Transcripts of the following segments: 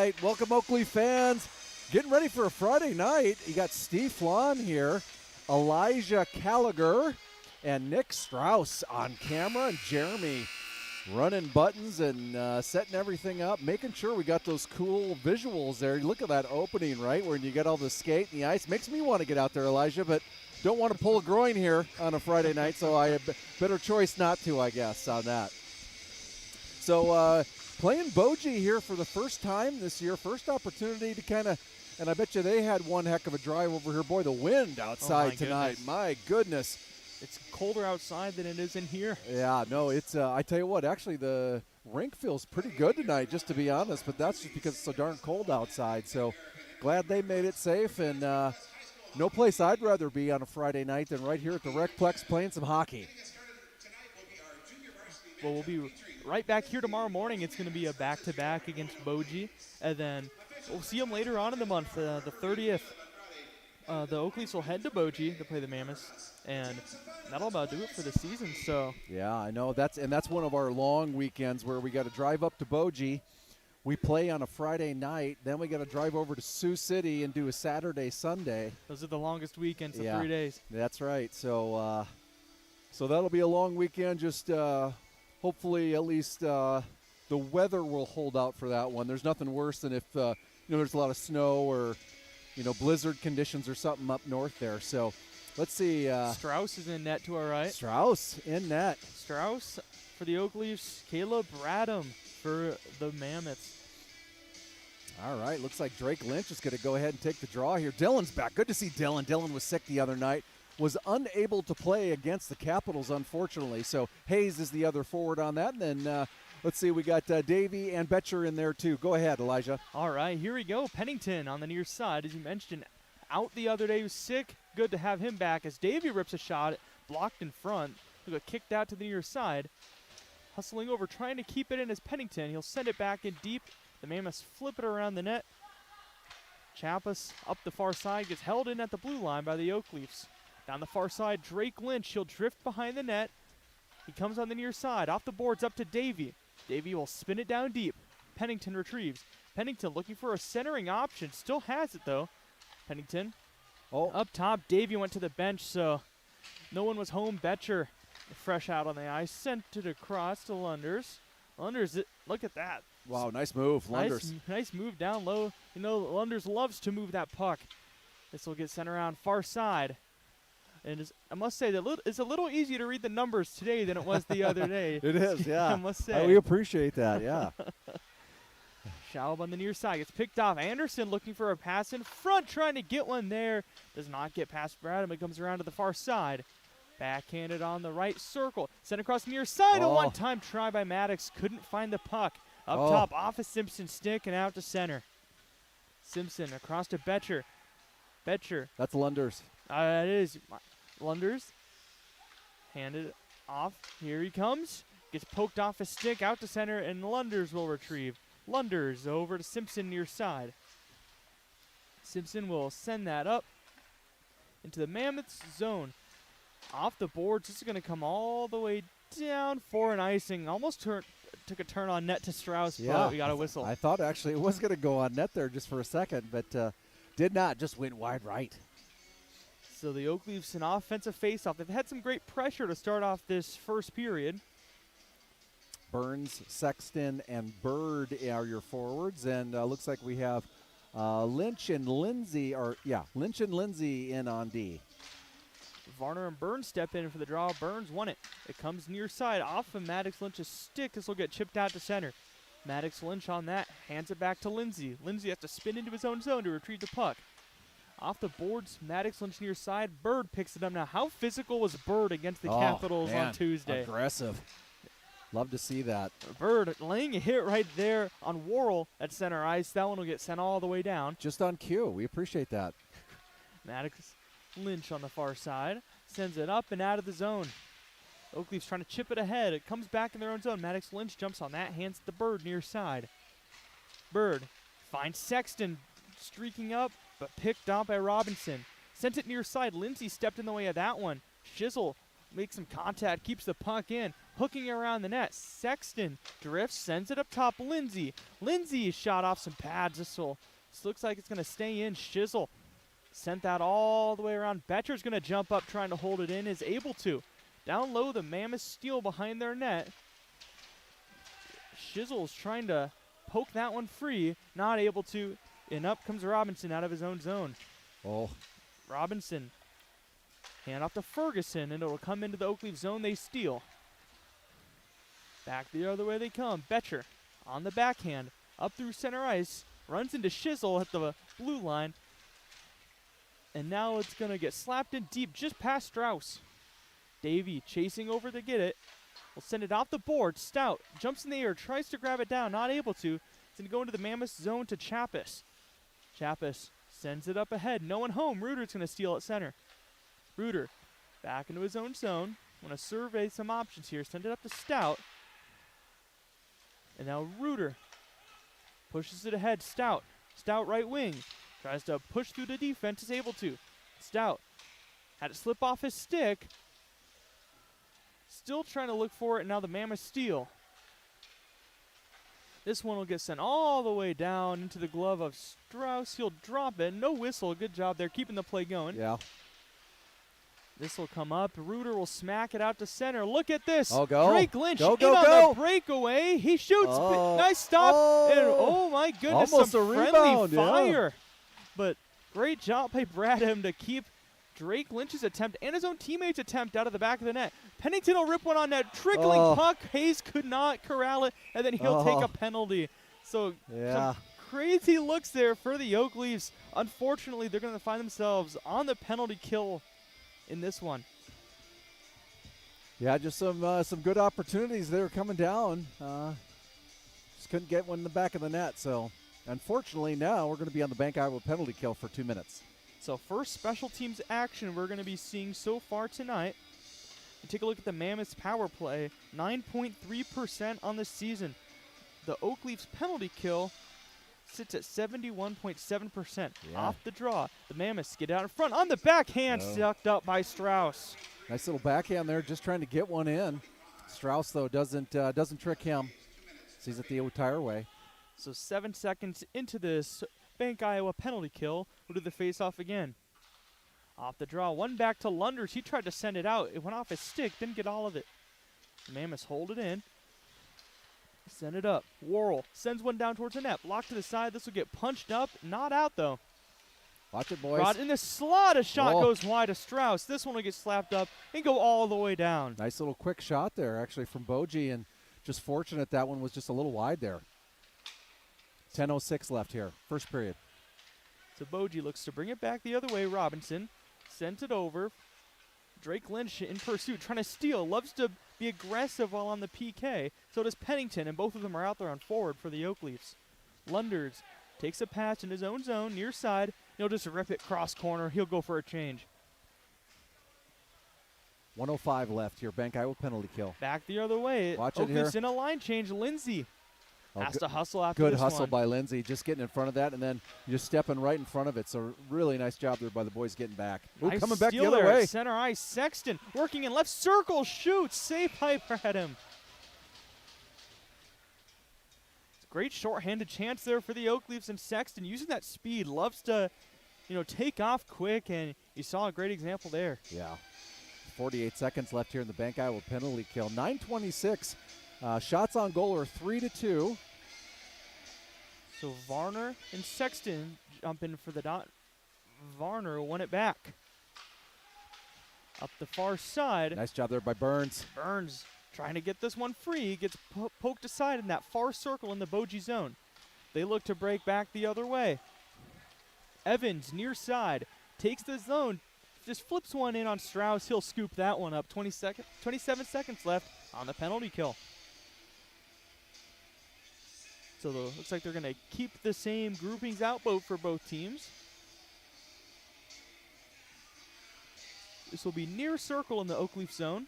right. Welcome, Oakley fans. Getting ready for a Friday night. You got Steve Flan here, Elijah Gallagher, and Nick Strauss on camera, and Jeremy running buttons and setting everything up, making sure we got those cool visuals there. Look at that opening, right, when you get all the skate and the ice. Makes me want to get out there, Elijah, but don't want to pull a groin here on a Friday night, so I have better choice not to, I guess, on that. So playing Boji here for the first time this year, first opportunity to kind of, and I bet you they had one heck of a drive over here. Boy, the wind outside tonight. My goodness. It's colder outside than it is in here. Yeah, no, it's, I tell you what, actually the rink feels pretty good tonight, just to be honest, but that's just because it's so darn cold outside. So glad they made it safe, and no place I'd rather be on a Friday night than right here at the Recplex playing some hockey. Well, we'll be right back here tomorrow morning. It's going to be a back-to-back against Boji, and then we'll see them later on in the month, the 30th. The Oakleys will head to Boji to play the Mammoths, and that'll about do it for the season. So yeah, I know that's one of our long weekends where we got to drive up to Boji. We play on a Friday night, then we got to drive over to Sioux City and do a Saturday, Sunday. Those are the longest weekends of 3 days. That's right. So, so that'll be a long weekend. Just hopefully, at least the weather will hold out for that one. There's nothing worse than if there's a lot of snow or blizzard conditions or something up north there. So let's see. Strauss is in net to our right. Strauss in net. Strauss for the Oakleys. Caleb Bradham for the Mammoths. All right. Looks like Drake Lynch is going to go ahead and take the draw here. Dylan's back. Good to see Dylan. Dylan was sick the other night. Was unable to play against the Capitals, unfortunately. So Hayes is the other forward on that. And then let's see, we got Davey and Betcher in there too. Go ahead, Elijah. All right, here we go. Pennington on the near side. As you mentioned, out the other day, he was sick. Good to have him back as Davey rips a shot, blocked in front. He'll get kicked out to the near side. Hustling over, trying to keep it in as Pennington. He'll send it back in deep. The Mammoths flip it around the net. Chapas up the far side, gets held in at the blue line by the Oakleafs. Down the far side, Drake Lynch. He'll drift behind the net. He comes on the near side. Off the boards up to Davey. Davey will spin it down deep. Pennington retrieves. Pennington looking for a centering option. Still has it, though. Pennington. Up top, Davey went to the bench, so no one was home. Betcher, fresh out on the ice, sent it across to Lunders. Lunders, look at that. Wow, nice move, Lunders. Nice move down low. Lunders loves to move that puck. This will get sent around far side. And I must say that it's a little easier to read the numbers today than it was the other day. It is, yeah. I must say. We appreciate that, yeah. Schaub on the near side gets picked off. Anderson looking for a pass in front, trying to get one there. Does not get past Bradham. It comes around to the far side. Backhanded on the right circle. Sent across the near side. A one-time try by Maddox. Couldn't find the puck. Up top, off of Simpson's stick and out to center. Simpson across to Betcher. Betcher. That's Lunders. It is. Lunders. Handed off. Here he comes. Gets poked off his stick out to center, and Lunders will retrieve. Lunders over to Simpson near side. Simpson will send that up into the Mammoths zone. Off the boards. This is going to come all the way down for an icing. Almost took a turn on net to Strauss, but we got a whistle. I thought actually it was going to go on net there just for a second, but did not. Just went wide right. So the Oakleafs an offensive faceoff. They've had some great pressure to start off this first period. Burns, Sexton, and Bird are your forwards, and looks like we have Lynch and Lindsay in on D. Varner and Burns step in for the draw. Burns won it. It comes near side off of Maddox Lynch's stick. This will get chipped out to center. Maddox Lynch on that, hands it back to Lindsay. Lindsay has to spin into his own zone to retrieve the puck. Off the boards, Maddox Lynch near side. Bird picks it up now. How physical was Bird against the Capitals on Tuesday? Aggressive. Love to see that. Bird laying a hit right there on Worrell at center ice. That one will get sent all the way down. Just on cue. We appreciate that. Maddox Lynch on the far side. Sends it up and out of the zone. Oakleaf's trying to chip it ahead. It comes back in their own zone. Maddox Lynch jumps on that, hands it to Bird near side. Bird finds Sexton streaking up, but picked off by Robinson. Sent it near side. Lindsay stepped in the way of that one. Shizzle makes some contact, keeps the puck in. hooking around the net. Sexton drifts, sends it up top. Lindsay. Lindsay shot off some pads. This looks like it's going to stay in. Shizzle sent that all the way around. Betcher's going to jump up trying to hold it in. Is able to. Down low, the Mammoth steal behind their net. Shizzle's trying to poke that one free. Not able to. And up comes Robinson out of his own zone. Oh. Robinson. Hand off to Ferguson, and it'll come into the Oakleaf zone. They steal. Back the other way they come. Betcher on the backhand. Up through center ice. Runs into Shizzle at the blue line. And now it's going to get slapped in deep just past Strauss. Davey chasing over to get it. Will send it off the board. Stout jumps in the air, tries to grab it down, not able to. It's going to go into the Mammoth zone to Chappis. Chappis sends it up ahead. No one home. Reuter's going to steal at center. Reuter back into his own zone. Want to survey some options here. Send it up to Stout. And now Reuter pushes it ahead. Stout right wing. Tries to push through the defense. Is able to. Stout had it slip off his stick. Still trying to look for it. Now the Mammoth steal. This one will get sent all the way down into the glove of Strauss. He'll drop it. No whistle. Good job there, keeping the play going. Yeah. This will come up. Reuter will smack it out to center. Look at this. Oh, go. Drake Lynch Go, in go, on go. the breakaway. He shoots. Oh. Nice stop. Oh. And oh, my goodness, Almost some a friendly rebound, yeah. fire. But great job by Bradham to keep Drake Lynch's attempt and his own teammate's attempt out of the back of the net. Pennington will rip one on that trickling puck. Hayes could not corral it, and then he'll take a penalty. So some crazy looks there for the Oak Leafs. Unfortunately, they're going to find themselves on the penalty kill in this one. Yeah, just some good opportunities there coming down. Just couldn't get one in the back of the net. So, unfortunately, now we're going to be on the Bank Iowa penalty kill for 2 minutes. So, first special teams action we're going to be seeing so far tonight. And take a look at the Mammoths power play. 9.3% on the season. The Oak Leafs penalty kill sits at 71.7%. Off the draw. The Mammoths get out in front on the backhand, sucked up by Strauss. Nice little backhand there, just trying to get one in. Strauss, though, doesn't trick him. Sees it the entire way. So 7 seconds into this Bank Iowa penalty kill, we'll do the face-off again. Off the draw, one back to Lunders. He tried to send it out. It went off his stick, didn't get all of it. The Mammoths hold it in. Send it up. Worrell sends one down towards the net. Blocked to the side. This will get punched up. Not out, though. Watch it, boys. Rod in the slot. A shot goes wide to Strauss. This one will get slapped up and go all the way down. Nice little quick shot there, actually, from Boji, and just fortunate that one was just a little wide there. 10:06 left here, first period. So Boji looks to bring it back the other way. Robinson sent it over. Drake Lynch in pursuit, trying to steal. Loves to be aggressive while on the PK. So does Pennington, and both of them are out there on forward for the Oak Leafs. Lunders takes a pass in his own zone, near side. He'll just rip it cross corner. He'll go for a change. 1:05 left here, Bank Iowa penalty kill. Back the other way. Watch Oak it here. Leafs in a line change. Lindsay has to hustle after Good this hustle one. by Lindsay, just getting in front of that, and then just stepping right in front of it. So really nice job there by the boys getting back. Ooh, Nice coming back the steal other there at way. center ice. Sexton working in left circle. Shoots. Save by Bradham. Great short-handed chance there for the Oak Leafs, and Sexton using that speed. Loves to, take off quick, and you saw a great example there. Yeah. 48 seconds left here in the Bank Iowa penalty kill. 9:26. Shots on goal are 3-2. So Varner and Sexton jump in for the dot. Varner won it back. Up the far side. Nice job there by Burns. Burns trying to get this one free. Gets poked aside in that far circle in the Boji zone. They look to break back the other way. Evans near side. Takes the zone. Just flips one in on Strauss. He'll scoop that one up. 27 seconds left on the penalty kill. So looks like they're going to keep the same groupings out for both teams. This will be near circle in the Oak Leaf zone.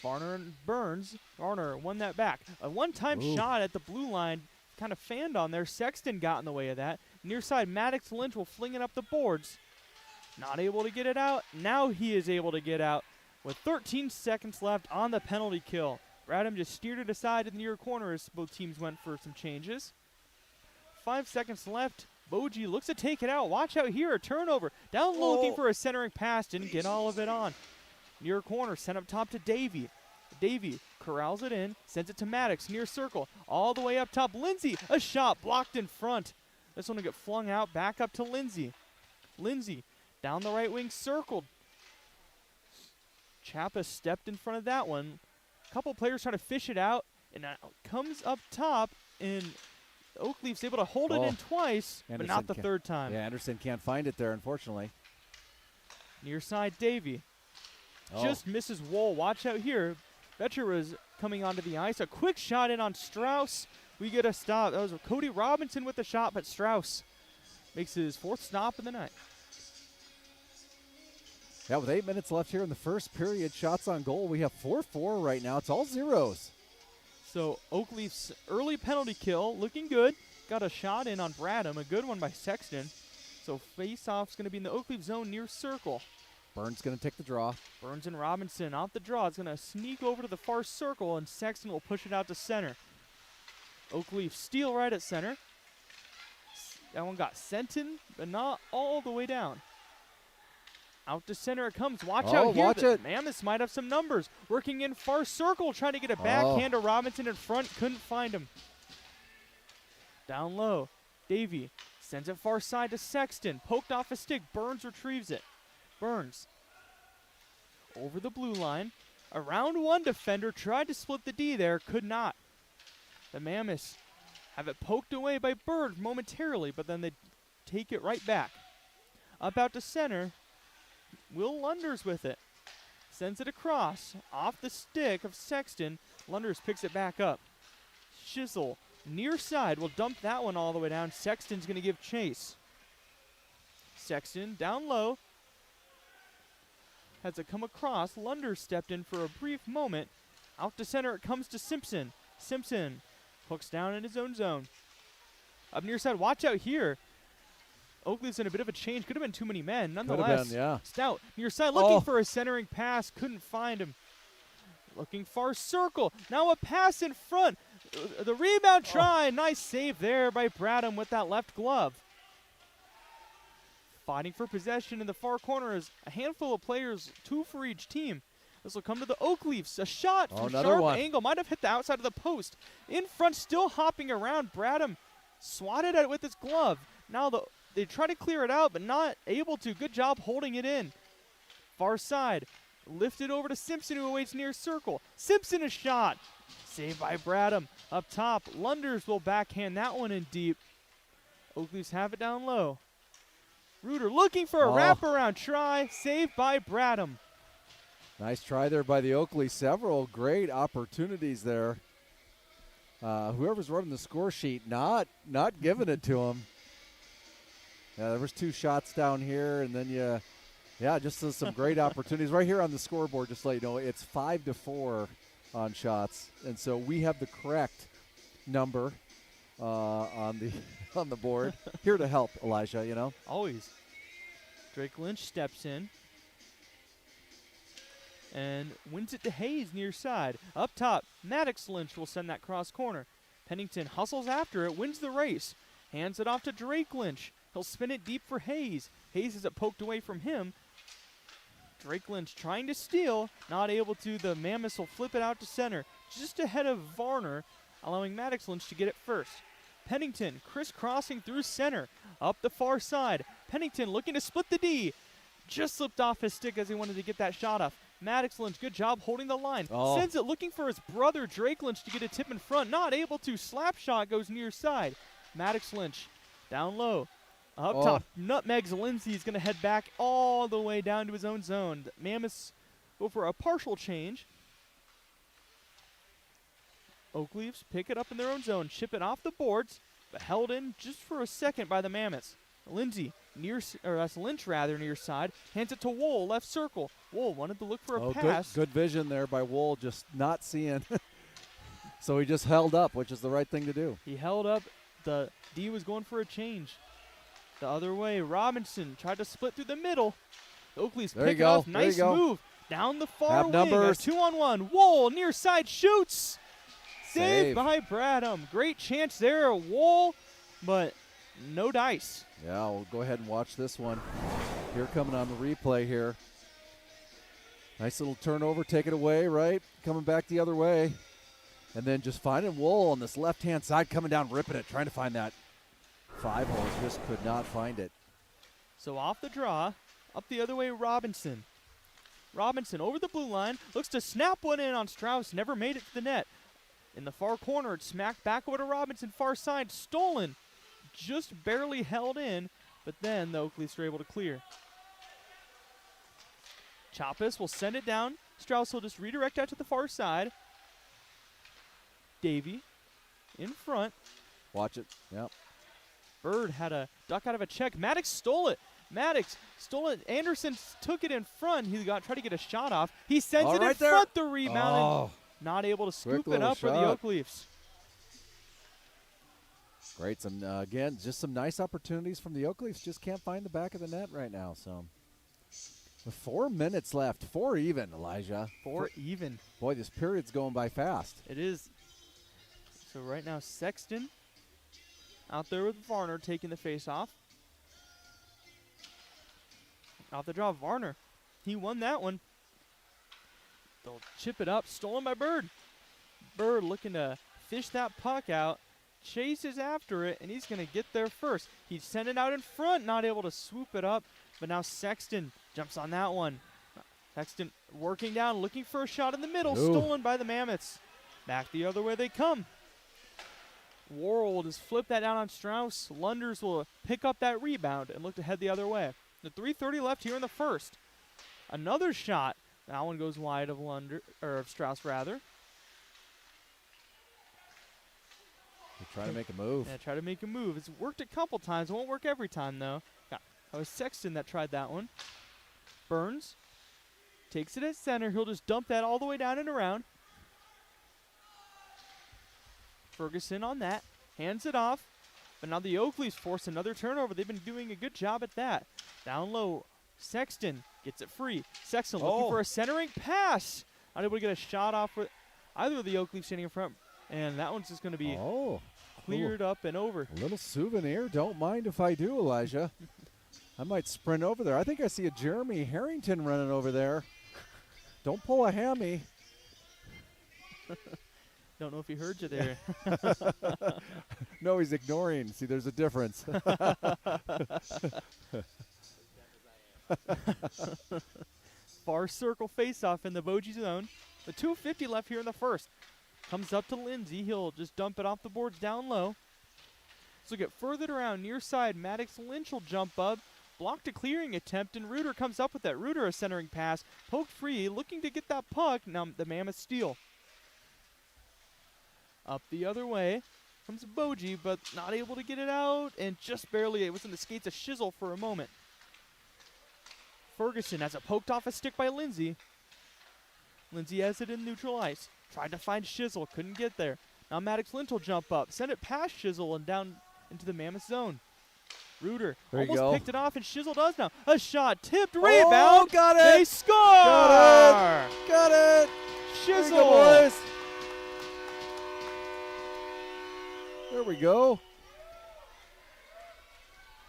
Varner and Burns. Varner won that back. A one-time shot at the blue line, kind of fanned on there. Sexton got in the way of that. Near side, Maddox Lynch will fling it up the boards. Not able to get it out. Now he is able to get out with 13 seconds left on the penalty kill. Bradham just steered it aside in the near corner as both teams went for some changes. 5 seconds left. Boji looks to take it out. Watch out here, a turnover. Down low looking for a centering pass. Didn't get all of it on. Near corner, sent up top to Davey. Davey corrals it in, sends it to Maddox, near circle. All the way up top, Lindsay, a shot blocked in front. This one will get flung out, back up to Lindsay. Lindsay, down the right wing, circled. Chappa stepped in front of that one. A couple players try to fish it out, and it comes up top, and Oakleaf's able to hold it in twice, Anderson but not the third time. Yeah, Anderson can't find it there, unfortunately. Near side, Davey. Just misses Wool. Watch out here. Betcher was coming onto the ice. A quick shot in on Strauss. We get a stop. That was Cody Robinson with the shot, but Strauss makes his 4th stop of the night. Yeah, with 8 minutes left here in the first period, shots on goal. We have 4-4 right now. It's all zeros. So Oakleaf's early penalty kill looking good. Got a shot in on Bradham, a good one by Sexton. So face-off's going to be in the Oakleaf zone near circle. Burns going to take the draw. Burns and Robinson off the draw. It's going to sneak over to the far circle, and Sexton will push it out to center. Oakleaf steal right at center. That one got sent in, but not all the way down. Out to center it comes. Watch out here. Watch it. Mammoths might have some numbers. Working in far circle, trying to get a backhand to Robinson in front. Couldn't find him. Down low. Davey sends it far side to Sexton. Poked off a stick. Burns retrieves it. Burns over the blue line. A round one defender tried to split the D there. Could not. The Mammoths have it poked away by Bird momentarily, but then they take it right back. Up out to center. Will Lunders with it. Sends it across. Off the stick of Sexton. Lunders picks it back up. Shizzle, near side, will dump that one all the way down. Sexton's going to give chase. Sexton down low. Has it come across. Lunders stepped in for a brief moment. Out to center it comes to Simpson. Simpson hooks down in his own zone. Up near side, watch out here. Oakleaf's in a bit of a change. Could have been too many men. Nonetheless, been, yeah. Stout near side looking for a centering pass. Couldn't find him. Looking far circle. Now a pass in front. The rebound try. Nice save there by Bradham with that left glove. Fighting for possession in the far corner is a handful of players, 2 for each team. This will come to the Oakleafs. A shot from sharp angle. Might have hit the outside of the post. In front, still hopping around. Bradham swatted at it with his glove. Now they try to clear it out, but not able to. Good job holding it in. Far side. Lifted over to Simpson, who awaits near circle. Simpson, a shot. Saved by Bradham. Up top, Lunders will backhand that one in deep. Oakleafs have it down low. Reuter looking for a wraparound try. Saved by Bradham. Nice try there by the Oakley. Several great opportunities there. Whoever's running the score sheet, not giving it to him. There was 2 shots down here, and then just some great opportunities right here on the scoreboard. Just to let you know, it's 5-4 on shots, and so we have the correct number on the board. Here to help, Elijah. You know, always. Drake Lynch steps in and wins it to Hayes near side. Up top, Maddox Lynch will send that cross corner. Pennington hustles after it, wins the race, hands it off to Drake Lynch. He'll spin it deep for Hayes. Hayes has it poked away from him. Drake Lynch trying to steal, not able to. The Mammoths will flip it out to center, just ahead of Varner, allowing Maddox Lynch to get it first. Pennington crisscrossing through center, up the far side. Pennington looking to split the D. Just slipped off his stick as he wanted to get that shot off. Maddox Lynch, good job holding the line. Sends it looking for his brother Drake Lynch to get a tip in front. Not able to. Slap shot goes near side. Maddox Lynch down low. Up top, nutmegs Lindsay is going to head back all the way down to his own zone. The Mammoths go for a partial change. Oakleafs pick it up in their own zone, chip it off the boards, but held in just for a second by the Mammoths. Lindsay, that's Lynch rather, near side, hands it to Wool, left circle. Wool wanted to look for a pass. Good vision there by Wool, just not seeing. So he just held up, which is the right thing to do. He held up. The D was going for a change. The other way, Robinson tried to split through the middle. The Oakleys There you pick it go. off. There you Nice go. move. Down the far Have wing. numbers. 2-on-1. Wool near side shoots. Save. Saved by Bradham. Great chance there. Wool, but no dice. Yeah, we'll go ahead and watch this one. Here coming on the replay here. Nice little turnover. Take it away, right? Coming back the other way. And then just finding Wool on this left-hand side, coming down, ripping it, trying to find that 5-hole. Just could not find it. So off the draw, up the other way, Robinson. Robinson over the blue line, looks to snap one in on Strauss, never made it to the net. In the far corner, it's smacked back over to Robinson, far side, stolen. Just barely held in, but then the Oakleys are able to clear. Chapas will send it down. Strauss will just redirect out to the far side. Davey in front. Watch it. Yep. Bird had a duck out of a check. Maddox stole it. Maddox stole it. Anderson took it in front. He tried to get a shot off. He sends it right in there. front. The rebound. Oh, Not able to scoop Quick it up for the little shot. Oakleafs. great. Some again, just some nice opportunities from the Oakleafs. Just can't find the back of the net right now. So, with 4 minutes left, 4 even, Elijah. 4 even. Boy, this period's going by fast. It is. So right now, Sexton out there with Varner taking the face off. Off the draw, Varner. He won that one. They'll chip it up. Stolen by Bird. Bird looking to fish that puck out. Chases after it, and he's going to get there first. He sent it out in front, not able to swoop it up. But now Sexton jumps on that one. Sexton working down, looking for a shot in the middle. Ooh. Stolen by the Mammoths. Back the other way they come. Worrell will just flip that down on Strauss. Lunders will pick up that rebound and look to head the other way. The 3:30 left here in the first. Another shot. That one goes wide of of Strauss rather. They're trying to make a move. Yeah, try to make a move. It's worked a couple times. It won't work every time though. Yeah, that was Sexton that tried that one. Burns takes it at center. He'll just dump that all the way down and around. Ferguson on that. Hands it off. But now the Oakleys force another turnover. They've been doing a good job at that. Down low, Sexton gets it free. Sexton looking for a centering pass. Not able to get a shot off with either of the Oakleys standing in front. And that one's just going to be cleared up and over. A little souvenir. Don't mind if I do, Elijah. I might sprint over there. I think I see a Jeremy Harrington running over there. Don't pull a hammy. Don't know if he heard you there. No, he's ignoring. See, there's a difference. Far circle face-off in the Boji zone. The 2:50 left here in the first. Comes up to Lindsay. He'll just dump it off the boards down low. So get further around near side. Maddox Lynch will jump up. Blocked a clearing attempt, and Reuter comes up with that. Reuter a centering pass. Poked free, looking to get that puck. Now the Mammoth steal. Up the other way comes Boji, but not able to get it out, and just barely. It was in the skates of Shizzle for a moment. Ferguson has it poked off a stick by Lindsay. Lindsay has it in neutral ice. Tried to find Shizzle, couldn't get there. Now Maddox Lynch will jump up, send it past Shizzle and down into the Mammoth zone. Reuter There you almost go. picked it off, and Shizzle does now. A shot, tipped, rebound. Got it. They score! Got it. Got it. There you Shizzle. go, boys. There we go.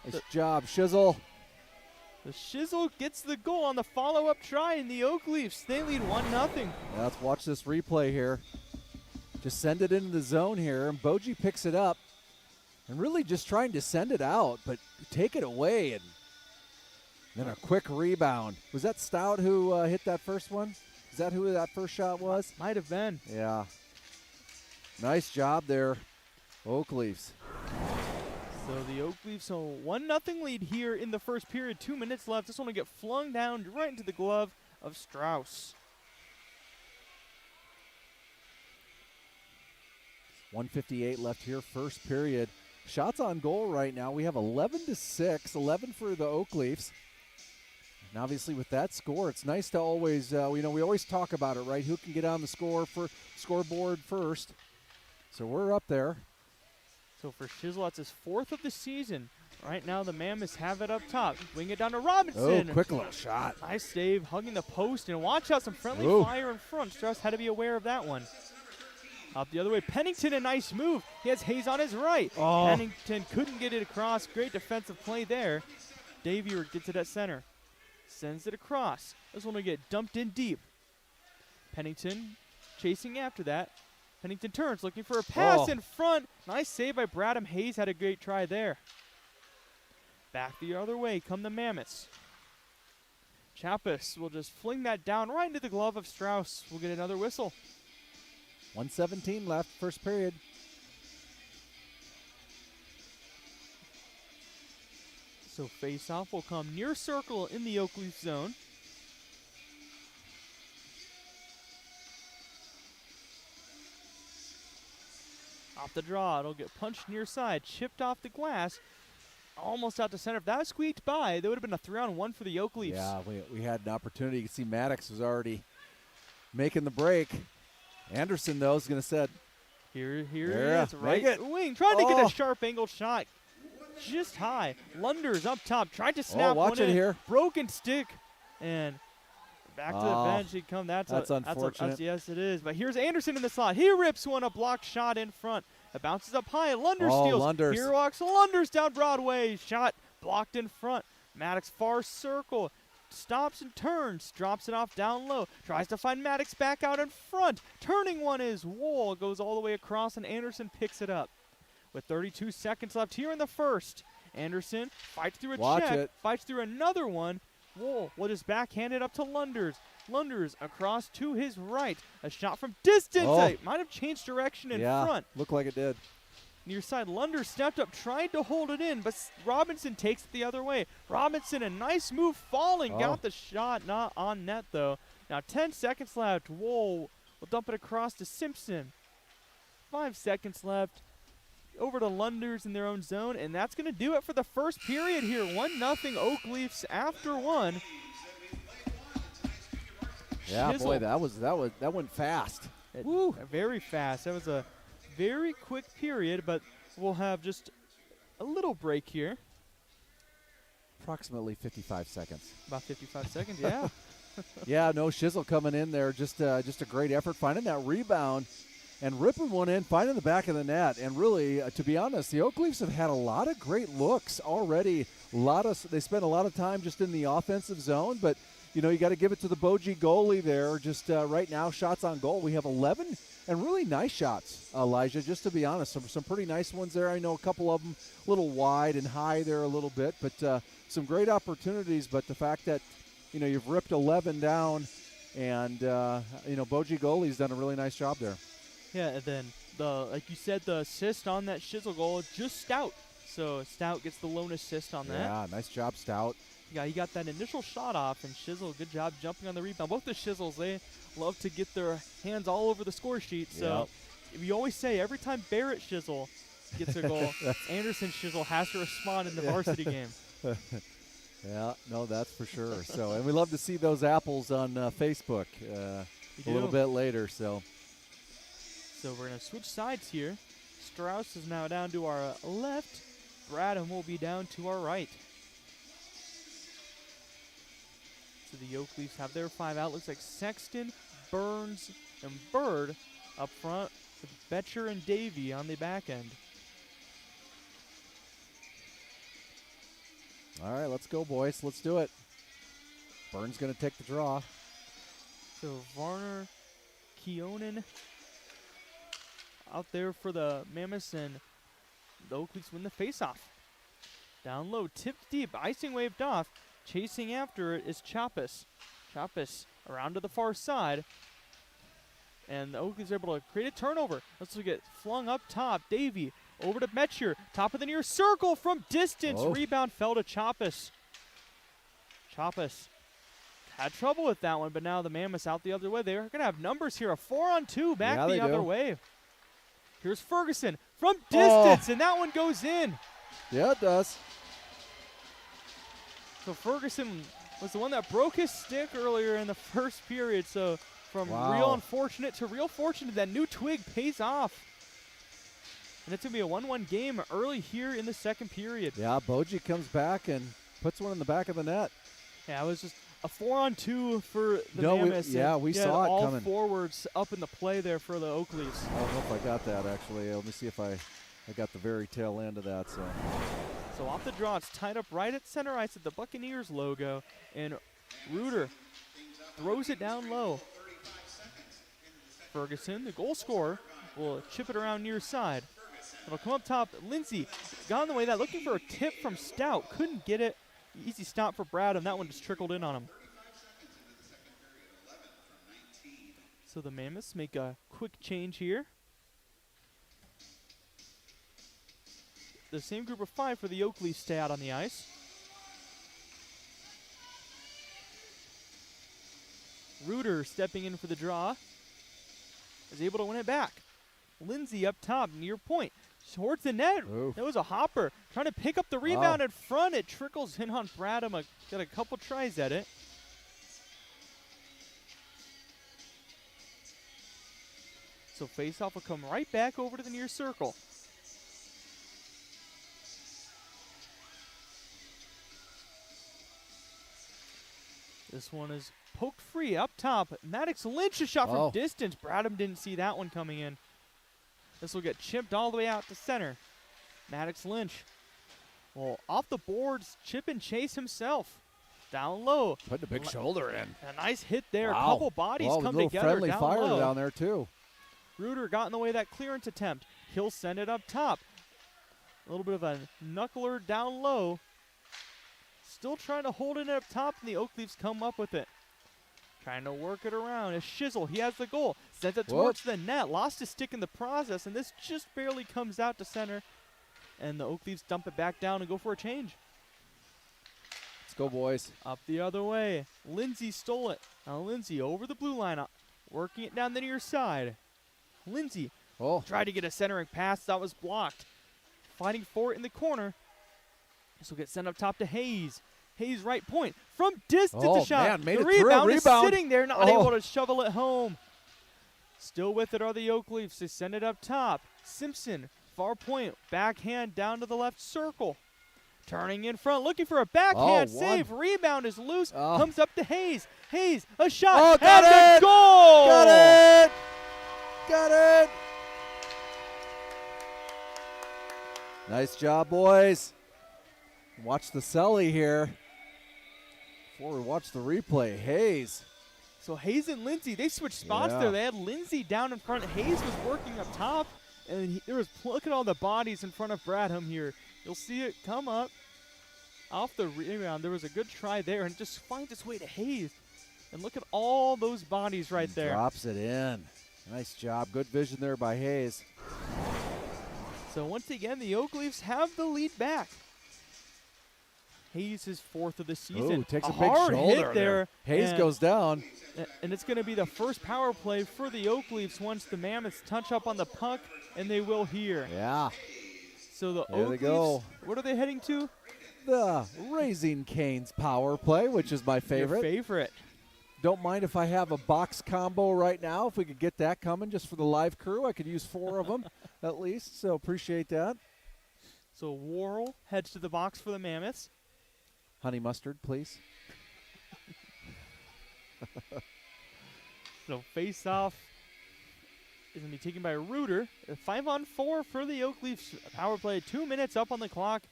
Nice job, Shizzle. The Shizzle gets the goal on the follow-up try, and the Oakleafs, they lead 1-0. Now let's watch this replay here. Just send it into the zone here, and Boji picks it up. And really just trying to send it out, but take it away, and then a quick rebound. Was that Stout who hit that first one? Is that who that first shot was? Might have been. Yeah. Nice job there, Oakleafs. So the Oakleafs a 1-0 lead here in the first period. 2 minutes left. This one will get flung down right into the glove of Strauss. 1:58 left here, first period. Shots on goal right now. We have 11-6, 11 for the Oakleafs. And obviously with that score, it's nice to always, we always talk about it, right? Who can get on the scoreboard first? So we're up there. So for Shizzle, that's his 4th of the season. Right now, the Mammoths have it up top. Wing it down to Robinson. Oh, quick little shot. Nice save, hugging the post, and watch out, some friendly fire in front. Strauss had to be aware of that one. Up the other way, Pennington, a nice move. He has Hayes on his right. Oh. Pennington couldn't get it across. Great defensive play there. Davey gets it at center. Sends it across. This one will get dumped in deep. Pennington chasing after that. Pennington turns, looking for a pass in front. Nice save by Bradham. Hayes had a great try there. Back the other way come the Mammoths. Chappis will just fling that down right into the glove of Strauss. We'll get another whistle. 1:17 left, first period. So face-off will come near circle in the Oakleaf zone. Off the draw, it'll get punched near side, chipped off the glass, almost out to center. If that was squeaked by, there would have been a 3-on-1 for the Oakleafs. Yeah, we had an opportunity. You can see Maddox was already making the break. Anderson, though, is going to set. Here it is, right it. wing, trying to get a sharp angled shot. Just high. Lunders up top, tried to snap watch one it in. here. Broken stick, and back to the bench he'd come. That's unfortunate. Yes, it is. But here's Anderson in the slot. He rips one, a blocked shot in front. It bounces up high. Lunders steals. Lunders. Here walks Lunders down Broadway. Shot blocked in front. Maddox far circle. Stops and turns. Drops it off down low. Tries to find Maddox back out in front. Turning one is Wool. Goes all the way across, and Anderson picks it up. With 32 seconds left here in the first, Anderson fights through a check, fights through another one. Wool will just backhand it up to Lunders. Lunders across to his right. A shot from distance. It might have changed direction in front. Looked like it did. Near side, Lunders stepped up, tried to hold it in, but Robinson takes it the other way. Robinson, a nice move falling. Got the shot, not on net though. Now 10 seconds left. Wool will dump it across to Simpson. 5 seconds left. Over to Lunders in their own zone, and that's going to do it for the first period here. 1-0 Oakleafs after one. Yeah, Shizzle. Boy, that went fast. Woo. Very fast. That was a very quick period, but we'll have just a little break here. Approximately 55 seconds. About 55 seconds, yeah. Yeah, no, Shizzle coming in there, just a great effort, finding that rebound. And ripping one in, finding the back of the net. And really, to be honest, the Oakleafs have had a lot of great looks already. They spent a lot of time just in the offensive zone. But, you got to give it to the Boji goalie there. Just right now, shots on goal. We have 11 and really nice shots, Elijah, just to be honest. Some pretty nice ones there. I know a couple of them a little wide and high there a little bit. But some great opportunities. But the fact that, you've ripped 11 down and, Boji goalie's done a really nice job there. Yeah, and then, like you said, the assist on that Shizzle goal is just Stout. So Stout gets the lone assist on that. Yeah, nice job, Stout. Yeah, he got that initial shot off, and Shizzle, good job jumping on the rebound. Both the Shizzles, they love to get their hands all over the score sheet. So we always say every time Barrett Shizzle gets a goal, Anderson Shizzle has to respond in the varsity game. Yeah, no, that's for sure. So, and we love to see those apples on Facebook a little bit later. So we're going to switch sides here. Strauss is now down to our left. Bradham will be down to our right. So the Oakleafs have their 5 out. Looks like Sexton, Burns, and Bird up front with Betcher and Davey on the back end. All right, let's go, boys. Let's do it. Burns going to take the draw. So Varner, Keonan out there for the Mammoths, and the Oakleafs win the faceoff. Down low, tipped deep, icing waved off. Chasing after it is Chappis. Chappis around to the far side. And the Oakleafs are able to create a turnover. Let's look at flung up top. Davey over to Metcher. Top of the near circle from distance. Rebound fell to Chappis. Chappis had trouble with that one, but now the Mammoths out the other way. They're going to have numbers here. A 4-on-2 back the other way. Here's Ferguson from distance, and that one goes in. Yeah, it does. So Ferguson was the one that broke his stick earlier in the first period. So from real unfortunate to real fortunate, that new twig pays off. And it's going to be a 1-1 game early here in the second period. Yeah, Boji comes back and puts one in the back of the net. Yeah, it was just a 4-on-2 for the No, Mammoths. we saw it all coming. Forwards up in the play there for the Oakleys. I don't know if I got that, actually. Let me see if I got the very tail end of that. So off the draw, it's tied up right at center ice at the Buccaneers logo. And Reuter throws it down low. Ferguson, the goal scorer, will chip it around near side. It'll come up top. Lindsay got in the way of that, looking for a tip from Stout. Couldn't get it. Easy stop for Brad, and that one just trickled in on him. So the Mammoths make a quick change here. The same group of 5 for the Oakleys stay out on the ice. Reuter stepping in for the draw is able to win it back. Lindsay up top near point. Towards the net. Oof. That was a hopper. Trying to pick up the rebound in front. It trickles in on Bradham. Got a couple tries at it. So faceoff will come right back over to the near circle. This one is poked free up top. Maddox Lynch a shot from distance. Bradham didn't see that one coming in. This will get chipped all the way out to center. Maddox Lynch. Well, off the boards, chip and chase himself. Down low. Putting a big shoulder in. A nice hit there. Wow. A couple bodies come together friendly down fire low. down there, too. Reuter got in the way of that clearance attempt. He'll send it up top. A little bit of a knuckler down low. Still trying to hold it up top, and the Oakleys come up with it. Trying to work it around. A Shizzle, he has the goal. Sends it towards the net. Lost his stick in the process, and this just barely comes out to center. And the Oakleys dump it back down and go for a change. Let's go, boys. Up the other way. Lindsay stole it. Now Lindsay over the blue line, working it down the near side. Lindsay tried to get a centering pass. That was blocked. Fighting for it in the corner. This will get sent up top to Hayes. Hayes right point. From distance a shot. Man, made the it rebound through. is sitting there, not able to shovel it home. Still with it are the Oakleys. They send it up top. Simpson, far point. Backhand down to the left circle. Turning in front, looking for a backhand save. Rebound is loose. Comes up to Hayes. Hayes, a shot. Got and it. a goal. Got it. Got it. Nice job, boys. Watch the celly here. Before we watch the replay, Hayes. So Hayes and Lindsay, they switched spots there. They had Lindsay down in front. Hayes was working up top. And there was, look at all the bodies in front of Bradham here. You'll see it come up off the rebound. There was a good try there, and just finds its way to Hayes. And look at all those bodies right there. Drops it in. Nice job. Good vision there by Hayes. So once again, the Oakleys have the lead back. Hayes is 4th of the season. Ooh, takes a big hard shoulder hit there. Hayes goes down. And it's going to be the first power play for the Oakleys once the Mammoths touch up on the puck, and they will here. Yeah. So the There Oakleys, they go. What are they heading to? The Raising Cane's power play, which is my favorite. Your favorite. Don't mind if I have a box combo right now. If we could get that coming just for the live crew, I could use 4 of them at least, so appreciate that. So Worrell heads to the box for the Mammoths. Honey mustard, please. So face-off is going to be taken by Reuter. 5-on-4 for the Oakleys. Power play, 2 minutes up on the clock.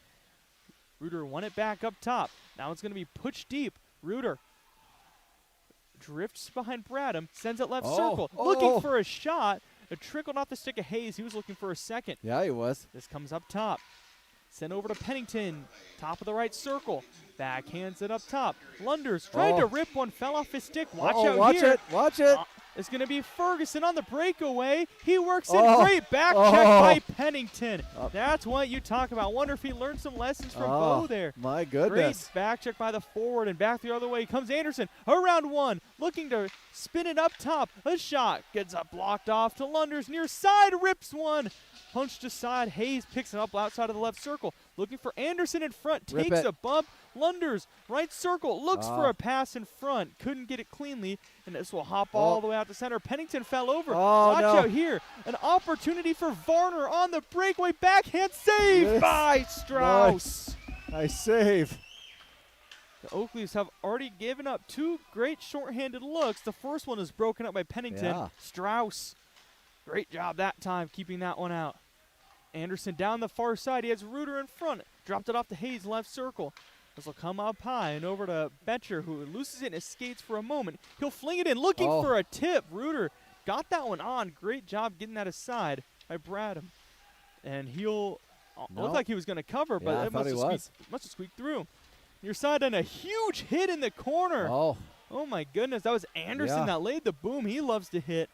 Reuter won it back up top. Now it's going to be pushed deep. Reuter drifts behind Bradham, sends it left circle. Looking for a shot. It trickled off the stick of Hayes. He was looking for a second. Yeah, he was. This comes up top. Sent over to Pennington. Top of the right circle. Backhands it up top. Lunders tried to rip one. Fell off his stick. Watch out here. Watch it. It's going to be Ferguson on the breakaway. He works in great back check by Pennington. That's what you talk about. Wonder if he learned some lessons from Bo there. My goodness. Great back check by the forward, and back the other way comes Anderson. Around one, looking to spin it up top. A shot gets up, blocked off to Lunders. Near side, rips one. Punched aside. Hayes picks it up outside of the left circle. Looking for Anderson in front. Takes a bump. Lunders, right circle, looks for a pass in front. Couldn't get it cleanly, and this will hop all the way out to center. Pennington fell over. Watch out here. An opportunity for Varner on the breakaway. Backhand save by Strauss. Nice save. The Oak Leafs have already given up 2 great shorthanded looks. The first one is broken up by Pennington. Yeah. Strauss, great job that time keeping that one out. Anderson down the far side. He has Reuter in front. Dropped it off to Hayes, left circle. This will come up high and over to Betcher, who loses it and escapes for a moment. He'll fling it in, looking for a tip. Reuter got that one on. Great job getting that aside by Bradham. And he'll look like he was going to cover, but it must have squeaked through. Your side on a huge hit in the corner. Oh my goodness. That was Anderson that laid the boom. He loves to hit.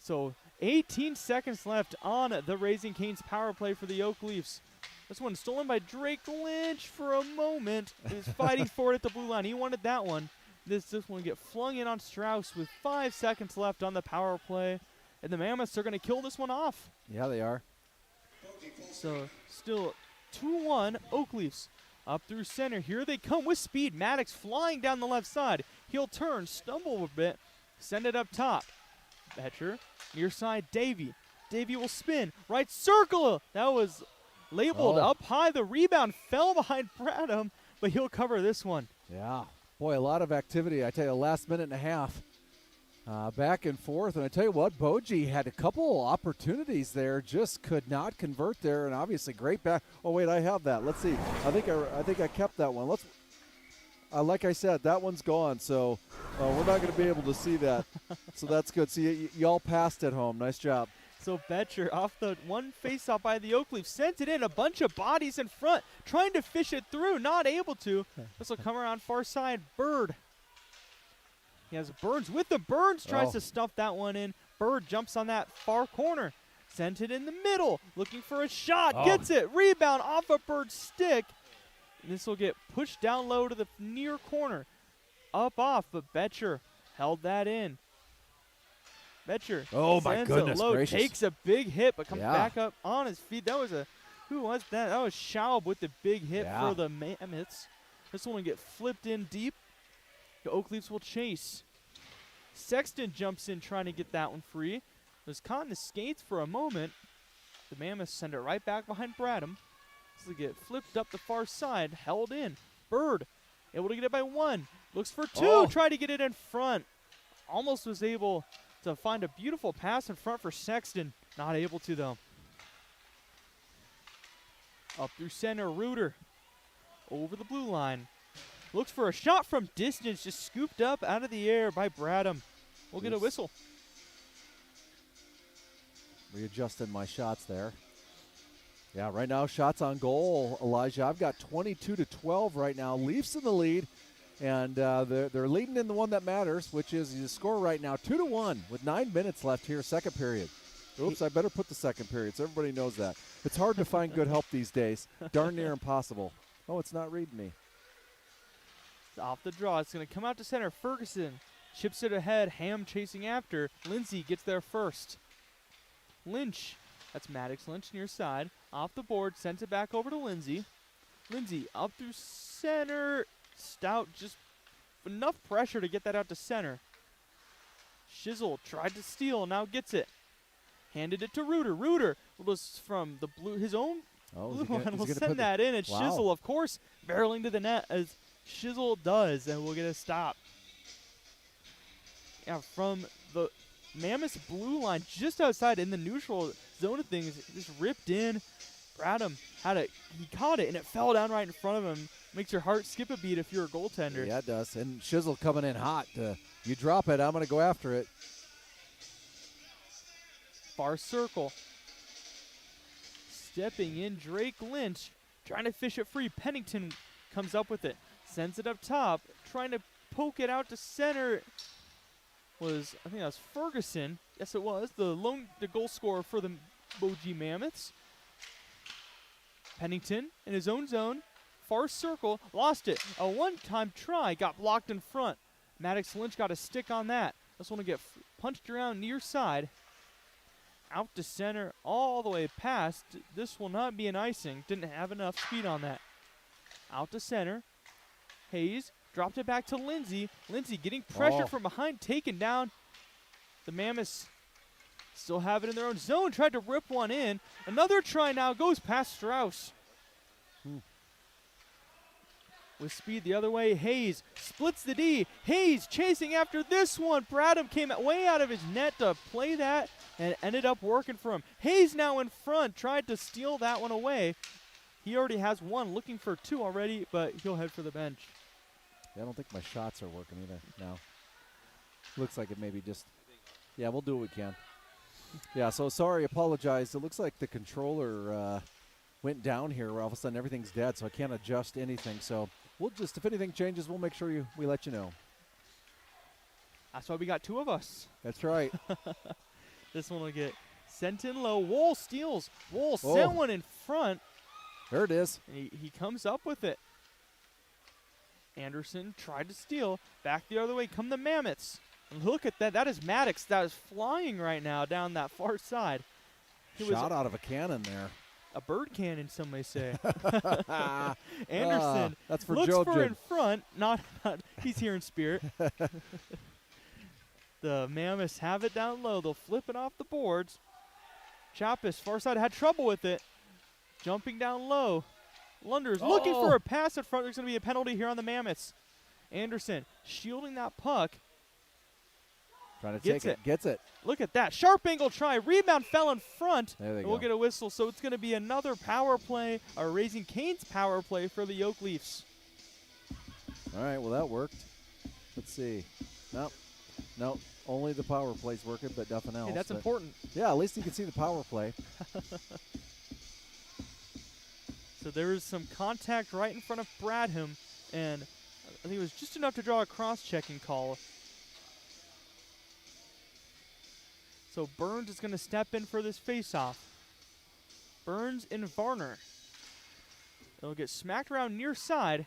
So 18 seconds left on the Raising Cane's power play for the Oak Leafs. This one stolen by Drake Lynch for a moment. He was fighting for it at the blue line. He wanted that one. This one get flung in on Strauss with 5 seconds left on the power play. And the Mammoths are going to kill this one off. Yeah, they are. So still 2-1 Oak Leafs. Up through center. Here they come with speed. Maddox flying down the left side. He'll turn, stumble a bit, send it up top. Betcher, near side, Davey. Davey will spin. Right circle. That was labeled up high. The rebound fell behind Bradham, but he'll cover this one. Yeah. Boy, a lot of activity. I tell you, the last minute and a half. Back and forth. And I tell you what, Boji had a couple opportunities there, just could not convert there, and obviously great back. Oh, wait, I have that. Let's see. I think I kept that one. Let's. Like I said, that one's gone, so we're not going to be able to see that. So that's good. See, y'all passed at home. Nice job. So Betcher off the one face-off by the Oak Leafs, sent it in, a bunch of bodies in front, trying to fish it through, not able to. This will come around far side. Bird. He has Burns with the Burns, tries to stuff that one in. Bird jumps on that far corner. Sent it in the middle, looking for a shot, gets it. Rebound off a Bird's stick. And this will get pushed down low to the near corner. Up off, but Betcher held that in. Betcher sends it low, takes a big hit, but comes back up on his feet. That was who was that? That was Schaub with the big hit for the Mammoths. This one will get flipped in deep. The Oak Leafs will chase. Sexton jumps in trying to get that one free. Was caught in the skates for a moment. The Mammoths send it right back behind Bradham. This will get flipped up the far side, held in. Bird able to get it by 1. Looks for 2, tried to get it in front. Almost was able to find a beautiful pass in front for Sexton. Not able to, though. Up through center, Reuter. Over the blue line. Looks for a shot from distance, just scooped up out of the air by Bradham. We'll get a whistle. Readjusted my shots there. Yeah, right now shots on goal, Elijah. I've got 22-12 right now. Leafs in the lead, and they're leading in the one that matters, which is the score right now 2-1 with 9 minutes left here, second period. Oops, I better put the second period so everybody knows that. It's hard to find good help these days. Darn near impossible. Oh, it's not reading me. It's off the draw. It's going to come out to center. Ferguson chips it ahead. Ham chasing after. Lindsay gets there first. Lynch. That's Maddox Lynch near side. Off the board. Sends it back over to Lindsay. Lindsay up through center. Stout just enough pressure to get that out to center. Shizzle tried to steal. Now gets it. Handed it to Reuter. Reuter was from the blue, his own blue line. Will send that in. And Shizzle, of course, barreling to the net as Shizzle does, and we'll get a stop. Yeah, from the Mammoth's blue line, just outside in the neutral zone of things, just ripped in. Bradham he caught it, and it fell down right in front of him. Makes your heart skip a beat if you're a goaltender. Yeah, it does. And Shizzle coming in hot. You drop it, I'm going to go after it. Far circle. Stepping in, Drake Lynch, trying to fish it free. Pennington comes up with it. Sends it up top, trying to poke it out to center. I think that was Ferguson. Yes, it was. The goal scorer for the Boji Mammoths. Pennington in his own zone. Far circle, lost it. A one-time try, got blocked in front. Maddox Lynch got a stick on that. This one will get punched around near side. Out to center, all the way past. This will not be an icing. Didn't have enough speed on that. Out to center. Hayes dropped it back to Lindsay. Lindsay getting pressure from behind, taken down. The Mammoths still have it in their own zone. Tried to rip one in. Another try now goes past Strauss. With speed the other way, Hayes splits the D. Hayes chasing after this one. Bradham came way out of his net to play that and ended up working for him. Hayes now in front, tried to steal that one away. He already has one, looking for two already, but he'll head for the bench. Yeah, I don't think my shots are working either now. Looks like it maybe just, yeah, we'll do what we can. Yeah, so sorry, apologize. It looks like the controller went down here where all of a sudden everything's dead, so I can't adjust anything. So we'll just, if anything changes, we'll make sure we let you know. That's why we got two of us. That's right. This one will get sent in low. Wool steals. Wool sent one in front. There it is. And he comes up with it. Anderson tried to steal. Back the other way come the Mammoths. And look at that. That is Maddox. That is flying right now down that far side. Shot out of a cannon there. A bird cannon, some may say. Anderson that's for looks Joe for Jim. in front. Not he's here in spirit. The Mammoths have it down low. They'll flip it off the boards. Chappis, far side, had trouble with it. Jumping down low. Lunder's looking for a pass in front. There's going to be a penalty here on the Mammoths. Anderson shielding that puck. Trying to take it. Gets it. Look at that. Sharp angle try. Rebound fell in front. There they go. We'll get a whistle. So it's going to be another power play, a Raising Cane's power play for the Oak Leafs. All right, well, that worked. Let's see. Nope. Only the power play's working, but nothing else. Hey, that's important. Yeah, at least you can see the power play. So there was some contact right in front of Bradham, and I think it was just enough to draw a cross-checking call. So Burns is going to step in for this face-off. Burns and Varner. It'll get smacked around near side.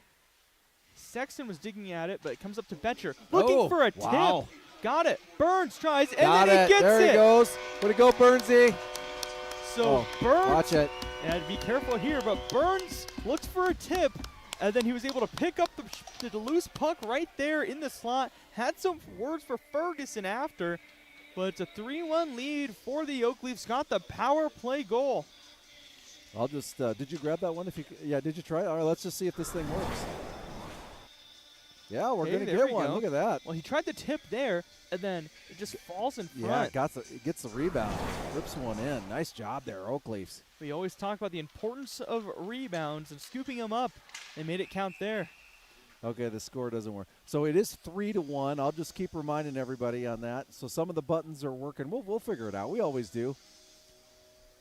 Sexton was digging at it, but it comes up to Betcher. Looking for a tip. Got it. Burns tries, and then he gets it. There he goes. Way to go, Burnsy. So Burns. Watch it. And be careful here, but Burns looks for a tip, and then he was able to pick up the loose puck right there in the slot. Had some words for Ferguson after, but it's a 3-1 lead for the Oak Leafs. Got the power play goal. I'll just, did you grab that one? Yeah, did you try it? All right, let's just see if this thing works. Yeah, we're going to get one. Look at that. Well, he tried the tip there, and then it just falls in front. Yeah, it gets the rebound. Rips one in. Nice job there, Oak Leafs. We always talk about the importance of rebounds and scooping them up. They made it count there. Okay, the score doesn't work. So it is 3-1. I'll just keep reminding everybody on that. So some of the buttons are working. We'll figure it out. We always do.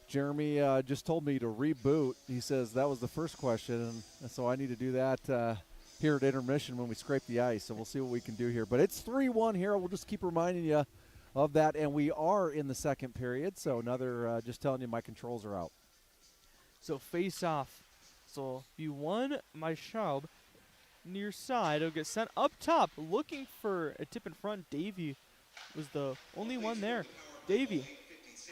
Jeremy just told me to reboot. He says that was the first question, and so I need to do that here at intermission when we scrape the ice. So we'll see what we can do here. But it's 3-1 here. We'll just keep reminding you of that. And we are in the second period. So another, just telling you my controls are out. So face off. So you won my Schaub near side. It'll get sent up top. Looking for a tip in front. Davey was the only one there. Davey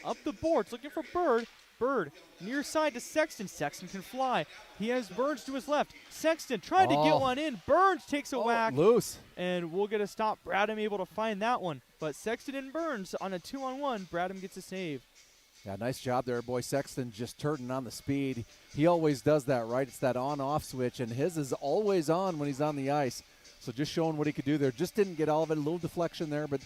up the boards looking for Bird. Bird near side to Sexton. Sexton can fly. He has Burns to his left. Sexton trying to get one in. Burns takes a whack. Loose. And we'll get a stop. Bradham able to find that one. But Sexton and Burns on a 2-on-1. Bradham gets a save. Yeah, nice job there, boy. Sexton just turning on the speed. He always does that, right? It's that on-off switch, and his is always on when he's on the ice. So just showing what he could do there. Just didn't get all of it. A little deflection there, but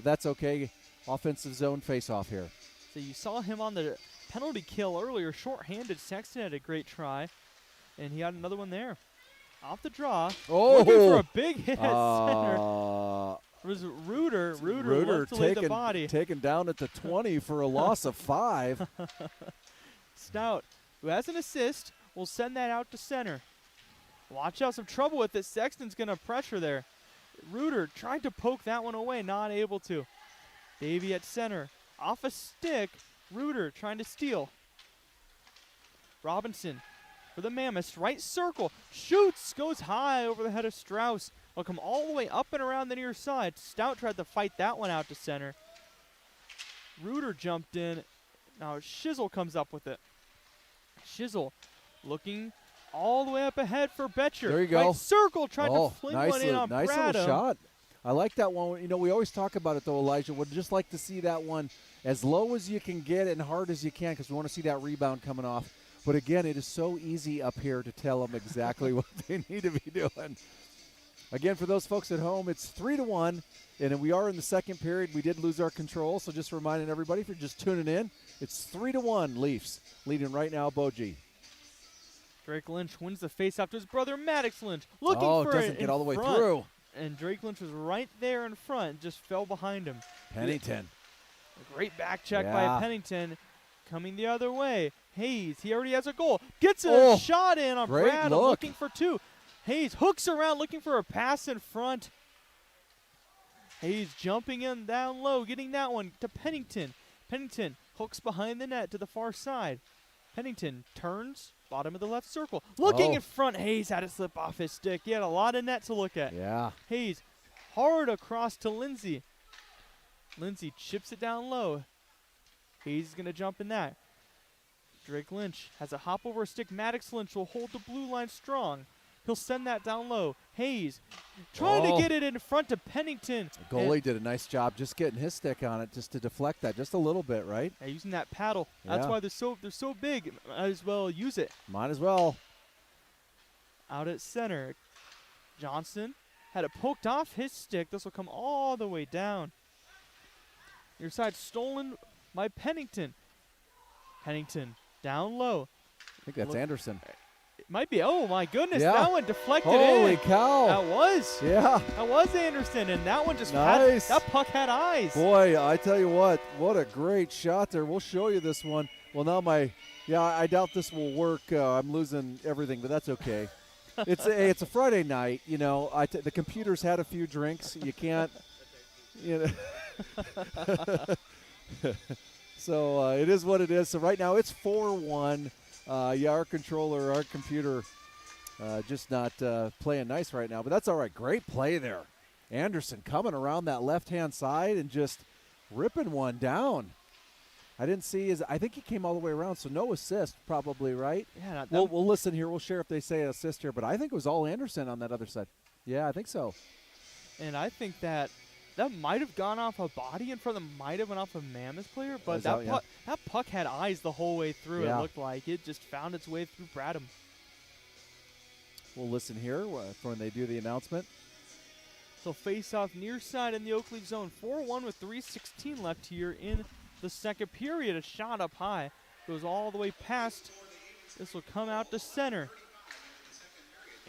that's okay. Offensive zone face-off here. So you saw him on the penalty kill earlier. Short-handed. Sexton had a great try, and he had another one there. Off the draw. Looking for a big hit at center. It was Reuter. Reuter left to lay the body. Taken down at the 20 for a loss of 5. Stout, who has an assist, will send that out to center. Watch out, some trouble with it. Sexton's going to pressure there. Reuter tried to poke that one away, not able to. Davey at center. Off a stick. Reuter trying to steal. Robinson for the Mammoths. Right circle. Shoots. Goes high over the head of Strauss. Will come all the way up and around the near side. Stout tried to fight that one out to center. Reuter jumped in. Now Shizzle comes up with it. Shizzle looking all the way up ahead for Betcher. There you go. Right circle, tried to fling one in on nice little Bradham. shot. I like that one. You know, we always talk about it, though, Elijah. Would just like to see that one as low as you can get and hard as you can because we want to see that rebound coming off. But, again, it is so easy up here to tell them exactly what they need to be doing. Again, for those folks at home, it's 3-1, and we are in the second period. We did lose our control, so just reminding everybody, if you're just tuning in, it's 3-1 Leafs, leading right now Boji. Drake Lynch wins the faceoff to his brother Maddox Lynch, looking for it doesn't get all the way front. through. And Drake Lynch was right there in front, just fell behind him. Pennington. A great back check by Pennington, coming the other way. Hayes, he already has a goal. Gets a shot in on Brad, looking for two. Hayes hooks around, looking for a pass in front. Hayes jumping in down low, getting that one to Pennington. Pennington hooks behind the net to the far side. Pennington turns, bottom of the left circle. Looking in front, Hayes had it slip off his stick. He had a lot of net to look at. Yeah. Hayes hard across to Lindsay. Lindsay chips it down low. Hayes is going to jump in that. Drake Lynch has a hop over a stick. Maddox Lynch will hold the blue line strong. He'll send that down low. Hayes trying to get it in front to Pennington. The goalie did a nice job just getting his stick on it just to deflect that just a little bit, right? Yeah, using that paddle. Yeah. That's why they're so big. Might as well use it. Might as well. Out at center. Johnson had it poked off his stick. This will come all the way down. Near side stolen by Pennington. Pennington down low. I think that's Anderson. It might be. Oh, my goodness. Yeah. That one deflected in. Holy cow. That was. Yeah. That was Anderson, and that one just nice. that puck had eyes. Boy, I tell you what a great shot there. We'll show you this one. Well, now I doubt this will work. I'm losing everything, but that's okay. It's a Friday night, you know. The computer's had a few drinks. You can't, you know. So it is what it is. So right now it's 4-1. Our controller, our computer, just not playing nice right now. But that's all right. Great play there. Anderson coming around that left-hand side and just ripping one down. I didn't see I think he came all the way around, so no assist probably, right? Yeah. We'll listen here. We'll share if they say assist here. But I think it was all Anderson on that other side. Yeah, I think so. And I think that might have gone off a body in front. That might have went off a Mammoth player. But that puck had eyes the whole way through. Yeah. It looked like it just found its way through Bradham. We'll listen here for when they do the announcement. So face off near side in the Oak Leaf zone. 4-1 with 3:16 left here in the second period. A shot up high. Goes all the way past. This will come out to center.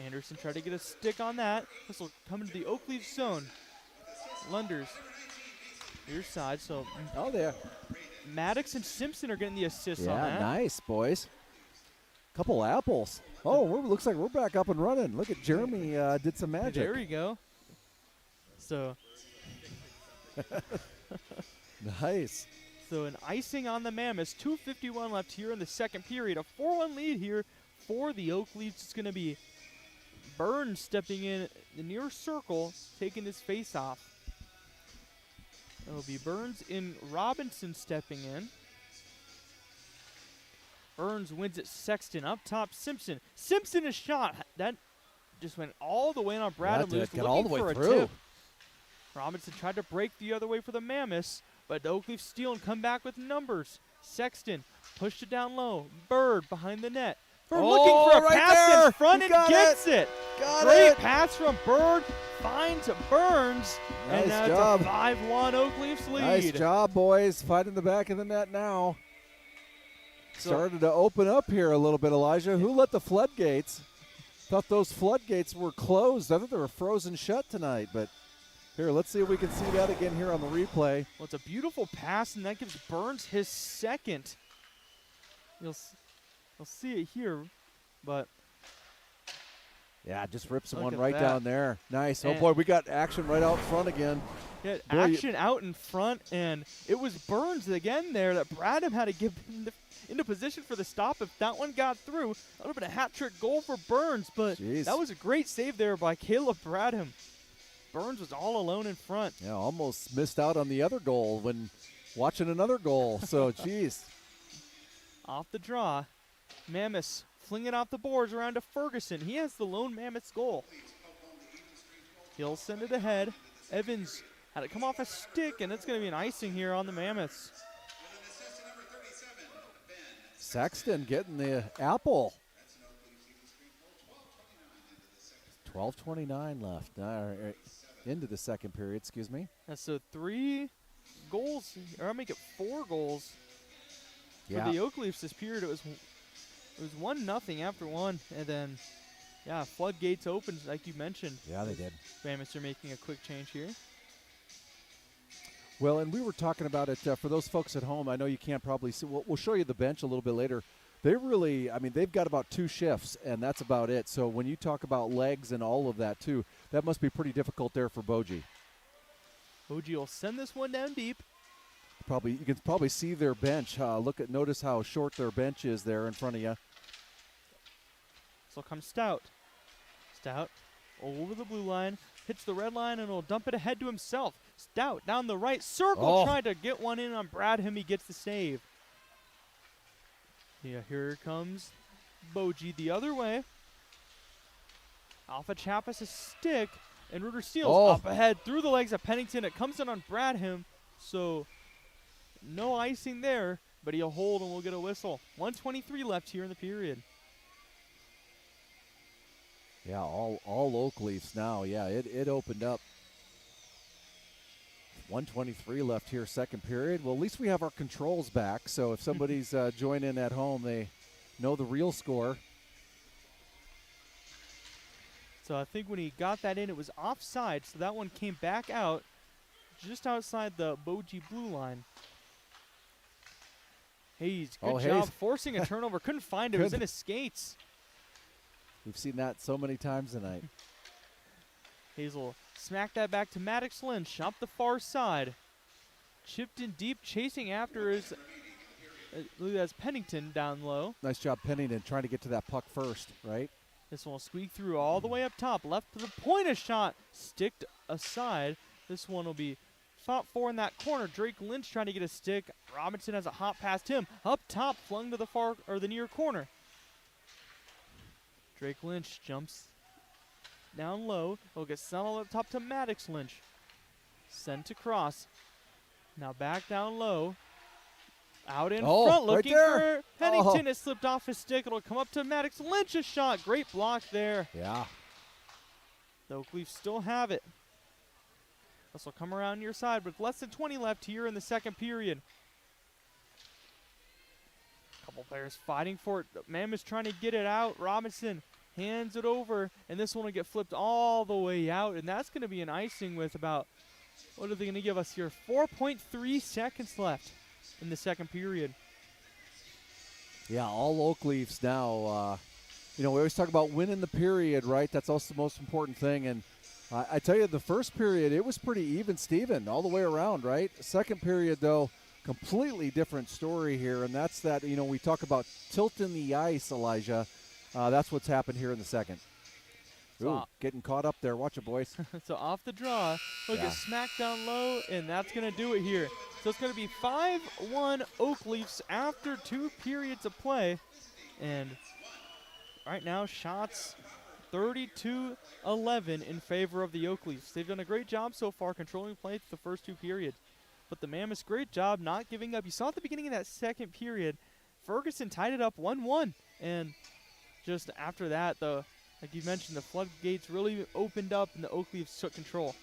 Anderson tried to get a stick on that. This will come into the Oak Leaf zone. Lunders near side. So there. Maddox and Simpson are getting the assists on that. Yeah, nice, boys. Couple apples. Oh, looks like we're back up and running. Look at Jeremy did some magic. There you go. So nice. So an icing on the Mammoths. 2:51 left here in the second period. A 4-1 lead here for the Oak Leafs. It's going to be Burns stepping in the near circle, taking this face off. It'll be Burns in Robinson stepping in. Burns wins it. Sexton up top. Simpson. Simpson is shot. That just went all the way on Bradham. Yeah, got all the way through. Tip. Robinson tried to break the other way for the Mammoths, but the Oak Leafs steal and come back with numbers. Sexton pushed it down low. Bird behind the net. Bird looking for a pass in front and gets it. Great pass from Bird. Finds Burns. Nice and now job. it's a 5-1 Oak Leafs lead. Nice job, boys. Fighting the back of the net now. Started to open up here a little bit, Elijah. Who let the floodgates? Thought those floodgates were closed. I thought they were frozen shut tonight. But here, let's see if we can see that again here on the replay. Well, it's a beautiful pass, and that gives Burns his second. You'll see it here, but yeah, just rips look one at right that. down there. Nice. And oh, boy, we got action right out front again. Yeah, action out in front, and it was Burns again there that Bradham had to get into position for the stop. If that one got through, that would have been a hat-trick goal for Burns, but that was a great save there by Caleb Bradham. Burns was all alone in front. Yeah, almost missed out on the other goal when watching another goal. So, geez. Off the draw, Mammoths fling it off the boards around to Ferguson. He has the lone Mammoth's goal. He'll send it ahead. Evans had it come off a stick, and it's going to be an icing here on the Mammoths. Sexton getting the apple. 12:29 left. Into the second period, excuse me. So 3 goals, or I'll make it 4 goals for the Oak Leafs this period. It was 1-0 after one, and then floodgates opened like you mentioned. Yeah, they did. Mammoths are making a quick change here. Well, and we were talking about it for those folks at home. I know you can't probably see. We'll show you the bench a little bit later. They really, they've got about 2 shifts, and that's about it. So when you talk about legs and all of that, too, that must be pretty difficult there for Boji. Boji will send this one down deep. You can probably see their bench. Notice how short their bench is there in front of you. So comes Stout. Stout over the blue line, hits the red line, and will dump it ahead to himself. Stout down the right circle, trying to get one in on Bradham. He gets the save. Yeah, here comes Boji the other way. Alpha Chapas a stick, and Ruder steals up ahead through the legs of Pennington. It comes in on Bradham, so no icing there, but he'll hold and we'll get a whistle. 1:23 left here in the period. Yeah, all Oak Leafs now. Yeah, it opened up. 1:23 left here, second period. Well, at least we have our controls back, so if somebody's joining at home, they know the real score. So I think when he got that in, it was offside, so that one came back out just outside the Boji blue line. Hayes, good job forcing a turnover. Couldn't find it. It was in his skates. We've seen that so many times tonight. Hazel smacked that back to Maddox Lynch up the far side. Chipped in deep, chasing after his Pennington down low. Nice job, Pennington, trying to get to that puck first, right? This one will squeak through all the way up top. Left to the point, a shot sticked aside. This one will be fought for in that corner. Drake Lynch trying to get a stick. Robinson has a hop past him. Up top, flung to the far or the near corner. Drake Lynch jumps down low. He'll get settled up top to Maddox Lynch. Sent across. Now back down low. Out in front, looking for Pennington. It slipped off his stick. It'll come up to Maddox Lynch. A shot. Great block there. Yeah. The Oak Leafs still have it. This will come around your side with less than 20 left here in the second period. Couple players fighting for it. Mammoth's trying to get it out. Robinson hands it over, and this one will get flipped all the way out, and that's going to be an icing with about, what are they going to give us here? 4.3 seconds left in the second period. Yeah, all Oak Leafs now. We always talk about winning the period, right? That's also the most important thing, and I tell you, the first period, it was pretty even, Steven, all the way around, right? Second period, though, completely different story here, and that's that, we talk about tilting the ice, Elijah. That's what's happened here in the second. Ooh, getting caught up there. Watch it, boys. So off the draw, he'll get smacked down low, and that's going to do it here. So it's going to be 5-1 Oak Leafs after 2 periods of play. And right now, shots 32-11 in favor of the Oak Leafs. They've done a great job so far controlling play through the first 2 periods. But the Mammoths, great job not giving up. You saw at the beginning of that second period, Ferguson tied it up 1-1. And just after that, like you mentioned, the floodgates really opened up and the Oak Leafs took control.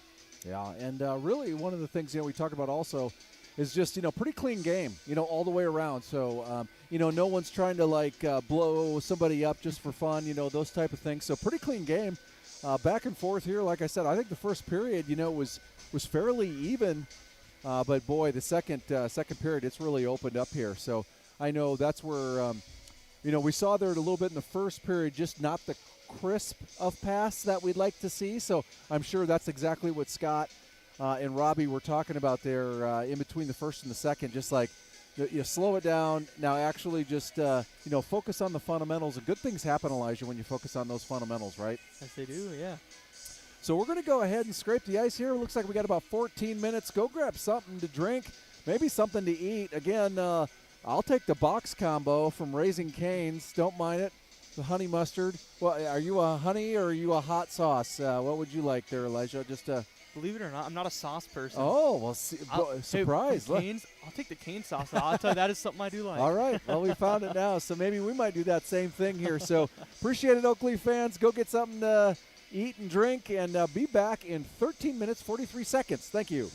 Yeah, and really one of the things we talk about also is just pretty clean game, all the way around. So no one's trying to blow somebody up just for fun, those type of things. So pretty clean game, back and forth here. Like I said, I think the first period was fairly even, but boy, the second period it's really opened up here. So I know that's where we saw there a little bit in the first period, just not the crisp of pass that we'd like to see. So I'm sure that's exactly what Scott and Robbie were talking about there in between the first and the second, just like you slow it down. Now actually just, focus on the fundamentals. And good things happen, Elijah, when you focus on those fundamentals, right? Yes, they do, yeah. So we're going to go ahead and scrape the ice here. It looks like we got about 14 minutes. Go grab something to drink, maybe something to eat. Again, I'll take the box combo from Raising Cane's. Don't mind it. The honey mustard. Well, are you a honey or are you a hot sauce? What would you like there, Elijah? Just a. Believe it or not, I'm not a sauce person. Oh, well, surprise! Hey, Cane's, I'll take the cane sauce. I'll tell you, that is something I do like. All right. Well, we found it now, so maybe we might do that same thing here. So appreciate it, Oakley fans. Go get something to eat and drink, and be back in 13 minutes, 43 seconds. Thank you.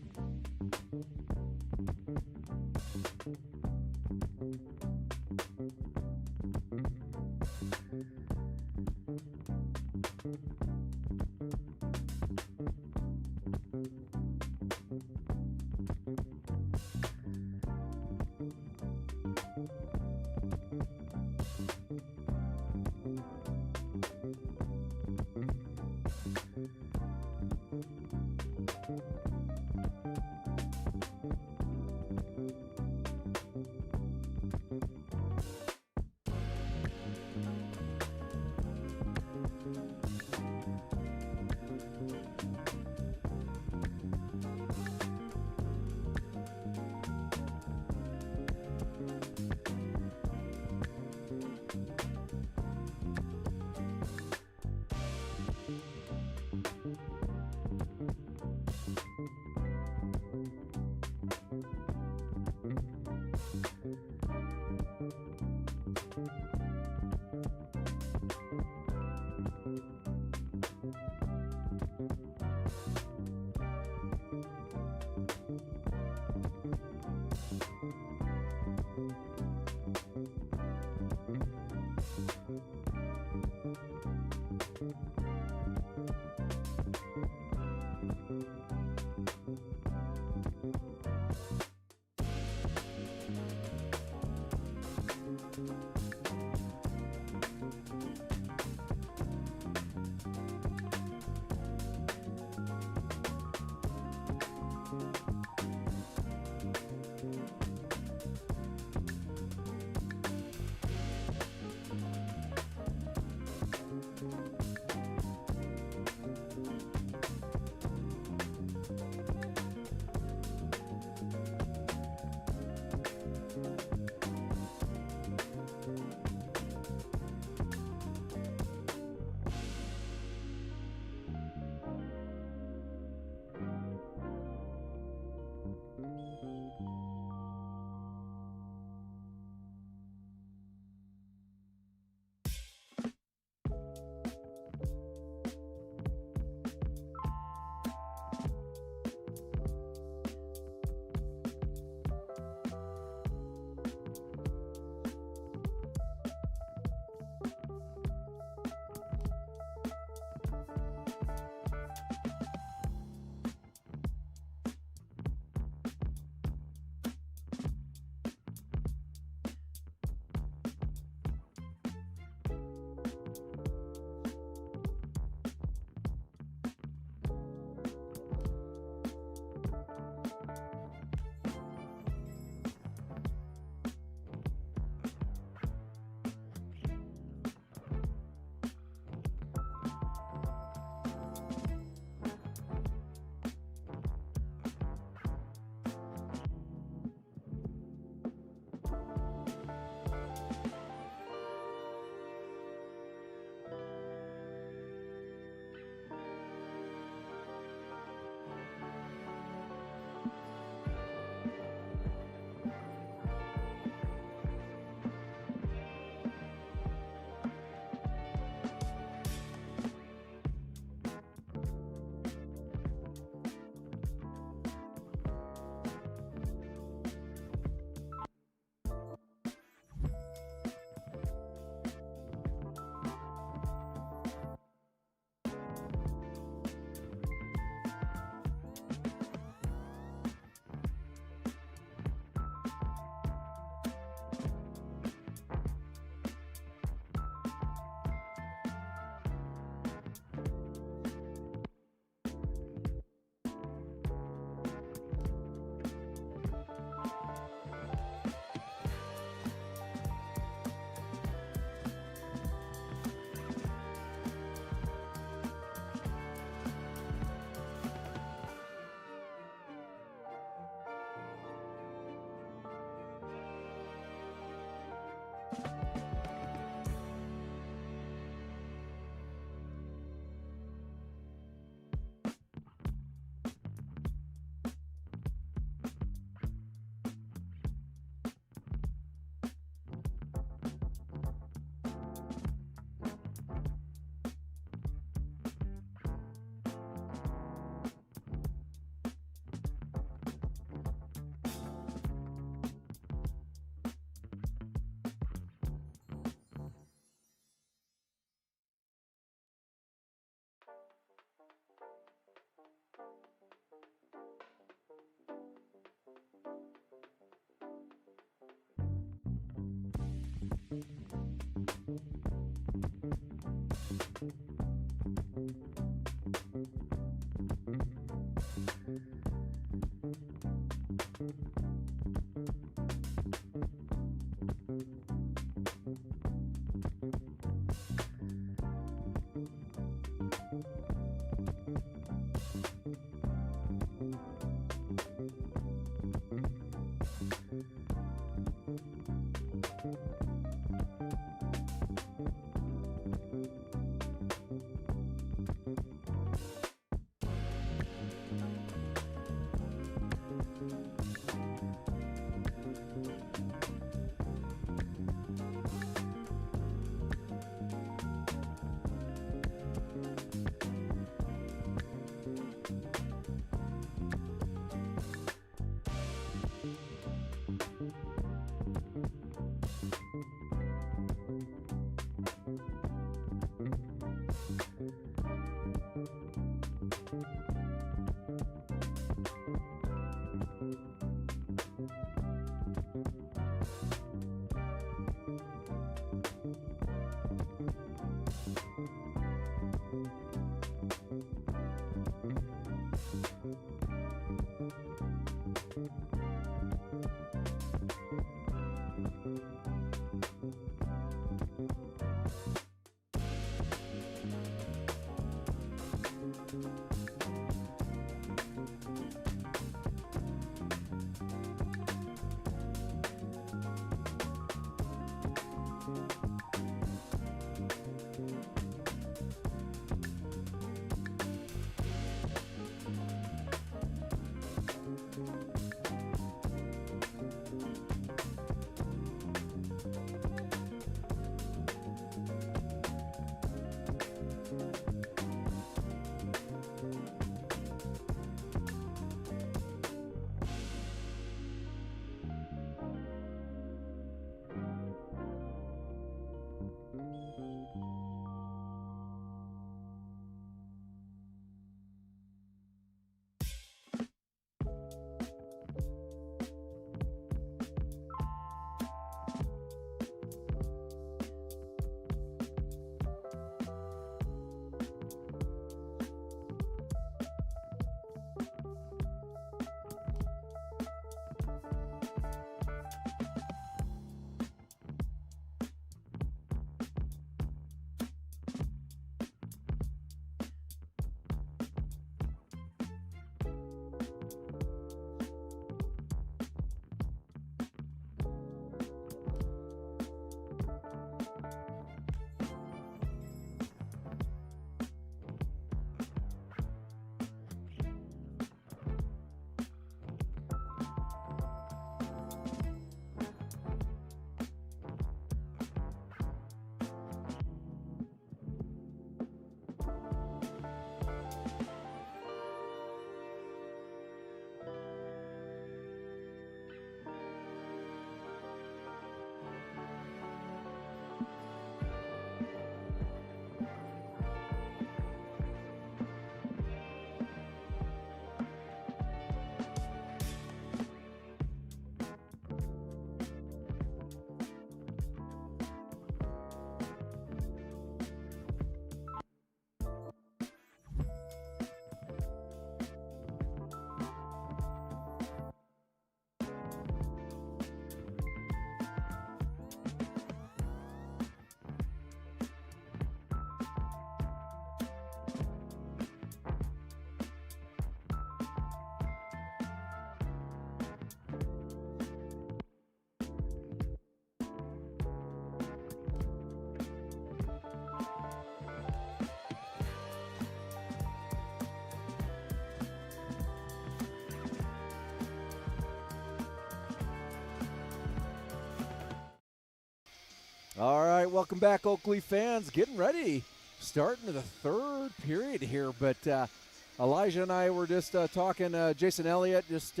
All right, welcome back, Oakleaf fans. Getting ready, starting to the third period here. But Elijah and I were just talking, Jason Elliott, just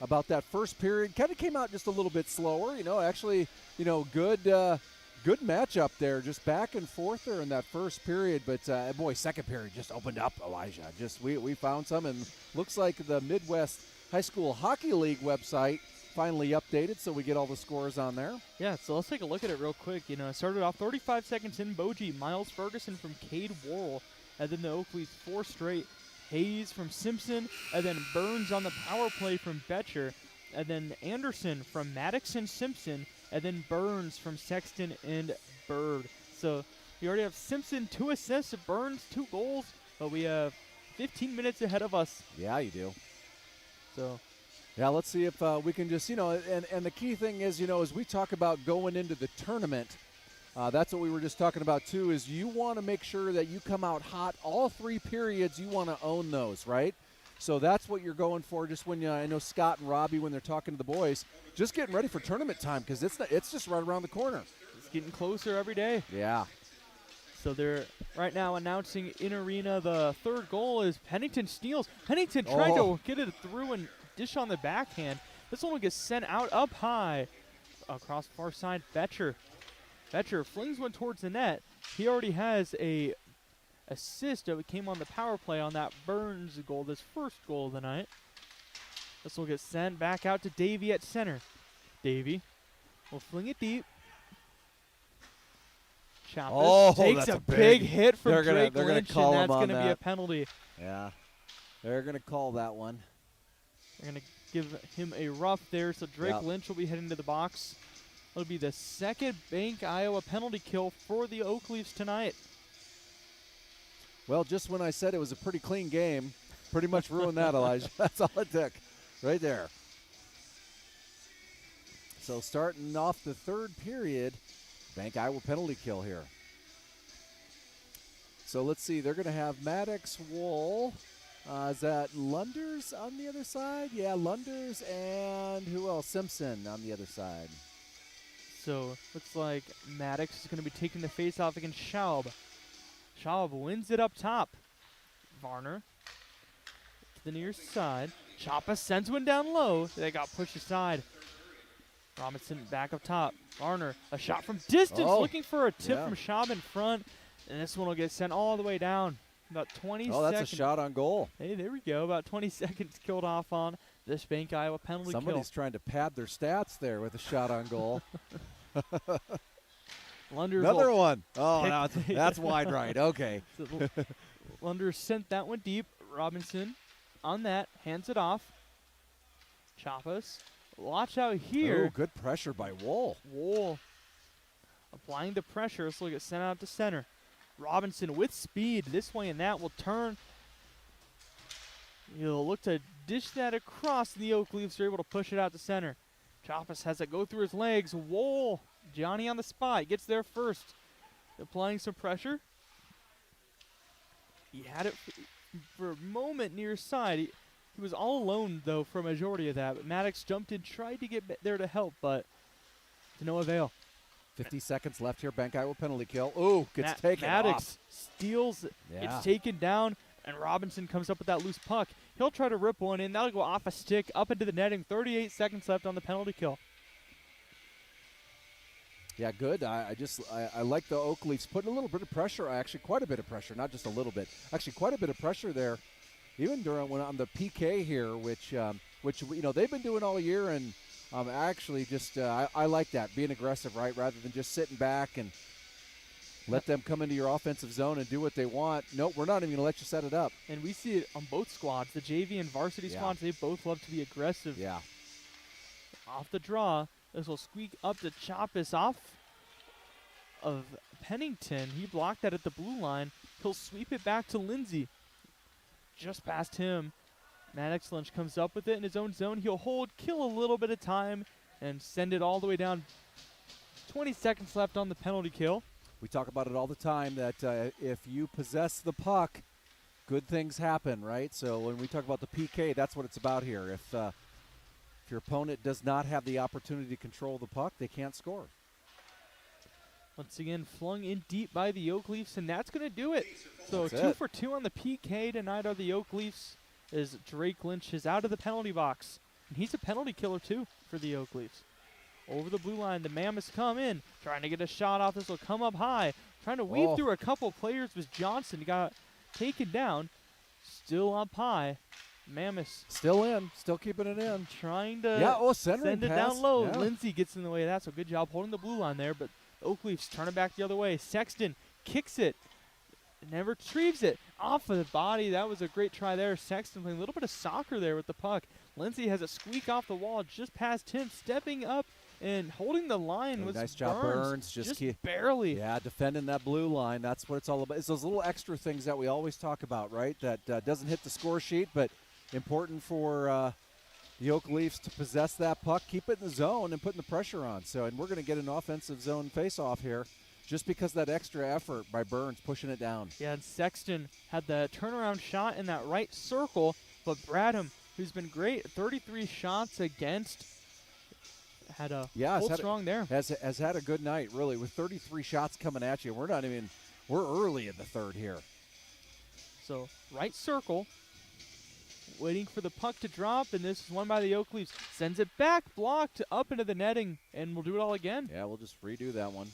about that first period. Kind of came out just a little bit slower. Actually, good matchup there, just back and forth there in that first period. But boy, second period just opened up, Elijah. Just we found some, and looks like the Midwest High School Hockey League website finally updated, so we get all the scores on there. Yeah, so let's take a look at it real quick. It started off 35 seconds in. Boji, Miles Ferguson from Cade Worrell, and then the Oakleys 4 straight. Hayes from Simpson, and then Burns on the power play from Betcher, and then Anderson from Maddox and Simpson, and then Burns from Sexton and Bird. So we already have Simpson 2 assists, Burns 2 goals, but we have 15 minutes ahead of us. Yeah, you do. So yeah, let's see if we can just, and the key thing is, as we talk about going into the tournament, that's what we were just talking about too, is you want to make sure that you come out hot all 3 periods. You want to own those, right? So that's what you're going for. Just when I know Scott and Robbie, when they're talking to the boys, just getting ready for tournament time, because it's just right around the corner. It's getting closer every day. Yeah. So they're right now announcing in arena the third goal is Pennington steals. Pennington tried to get it through and dish on the backhand. This one will get sent out up high across far side. Betcher flings one towards the net. He already has a assist that came on the power play on that Burns goal, this first goal of the night. This will get sent back out to Davey at center. Davey will fling it deep. Chappis takes a big hit from Drake Lynch, and that's going to be a penalty. Yeah, they're going to call that one. They're going to give him a rough there, so Drake Lynch will be heading to the box. It'll be the second Bank Iowa penalty kill for the Oakleafs tonight. Well, just when I said it was a pretty clean game, pretty much ruined that, Elijah. That's all it took right there. So starting off the third period, Bank Iowa penalty kill here. So let's see. They're going to have Maddox, Wool. Is that Lunders on the other side? Yeah, Lunders, and who else? Simpson on the other side. So looks like Maddox is going to be taking the face-off against Schaub. Schaub wins it up top. Varner to the near side. Chapa sends one down low. They got pushed aside. Robinson back up top. Varner, a shot from distance, looking for a tip from Schaub in front. And this one will get sent all the way down. About 20 seconds. Oh, that's a shot on goal. Hey, there we go. About 20 seconds killed off on this Bank Iowa penalty Somebody's trying to pad their stats there with a shot on goal. Another one. Oh, no, that's wide right. Okay. So Lunders sent that one deep. Robinson on that, hands it off. Chapas. Watch out here. Oh, good pressure by Wool. Wool applying the pressure, so it'll get sent out to center. Robinson with speed this way and that will turn. He'll look to dish that across, and the Oakleafs are able to push it out to center. Chapas has it go through his legs. Wool, Johnny on the spot, gets there first. Applying some pressure. He had it for a moment near side. He was all alone, though, for a majority of that. But Maddox jumped in, tried to get there to help, but to no avail. 50 seconds left here. Bank Iowa penalty kill. Ooh, gets taken Maddox off. steals, it's taken down, and Robinson comes up with that loose puck. He'll try to rip one in. That'll go off a stick, up into the netting. 38 seconds left on the penalty kill. Yeah, good. I like the Oakleafs putting a little bit of pressure, actually quite a bit of pressure, not just a little bit. Actually quite a bit of pressure there, even during when on the PK here, which they've been doing all year, and actually just I like that, being aggressive, right, rather than just sitting back and let them come into your offensive zone and do what they want. Nope, we're not even going to let you set it up. And we see it on both squads, the JV and varsity squads. They both love to be aggressive. Yeah. Off the draw, this will squeak up to Chapas off of Pennington. He blocked that at the blue line. He'll sweep it back to Lindsay. Just past him. Maddox Lynch comes up with it in his own zone. He'll hold, kill a little bit of time, and send it all the way down. 20 seconds left on the penalty kill. We talk about it all the time that if you possess the puck, good things happen, right? So when we talk about the PK, that's what it's about here. If your opponent does not have the opportunity to control the puck, they can't score. Once again, flung in deep by the Oak Leafs, and that's going to do it. So That's 2 it. for 2 on the PK tonight are the Oak Leafs, as Drake Lynch is out of the penalty box. And he's a penalty killer, too, for the Oak Leafs. Over the blue line, the Mammoths come in, trying to get a shot off. This will come up high. Trying to weave through a couple players was Johnson. He got taken down. Still up high. Mammoths Still in. Still keeping it in. trying to centering send it pass. down low. Yeah. Lindsay gets in the way of that, so good job holding the blue line there. But the Oak Leafs turn it back the other way. Sexton kicks it. Never retrieves it. Off of the body. That was a great try there. Sexton playing a little bit of soccer there with the puck. Lindsay has a squeak off the wall just past him, stepping up and holding the line. Was nice job, Burns. Just barely. Yeah, defending that blue line. That's what it's all about. It's those little extra things that we always talk about, right? That doesn't hit the score sheet, but important for the Oak Leafs to possess that puck, keep it in the zone, and putting the pressure on. So, and we're going to get an offensive zone face-off here just because that extra effort by Burns pushing it down. Yeah, and Sexton had the turnaround shot in that right circle, but Bradham, who's been great, 33 shots against, had a hold strong there. Has had a good night, really, with 33 shots coming at you. We're early in the third here. So, right circle, waiting for the puck to drop, and this is won by the Oak Leafs. Sends it back, blocked, up into the netting, and we'll do it all again. Yeah, we'll just redo that one.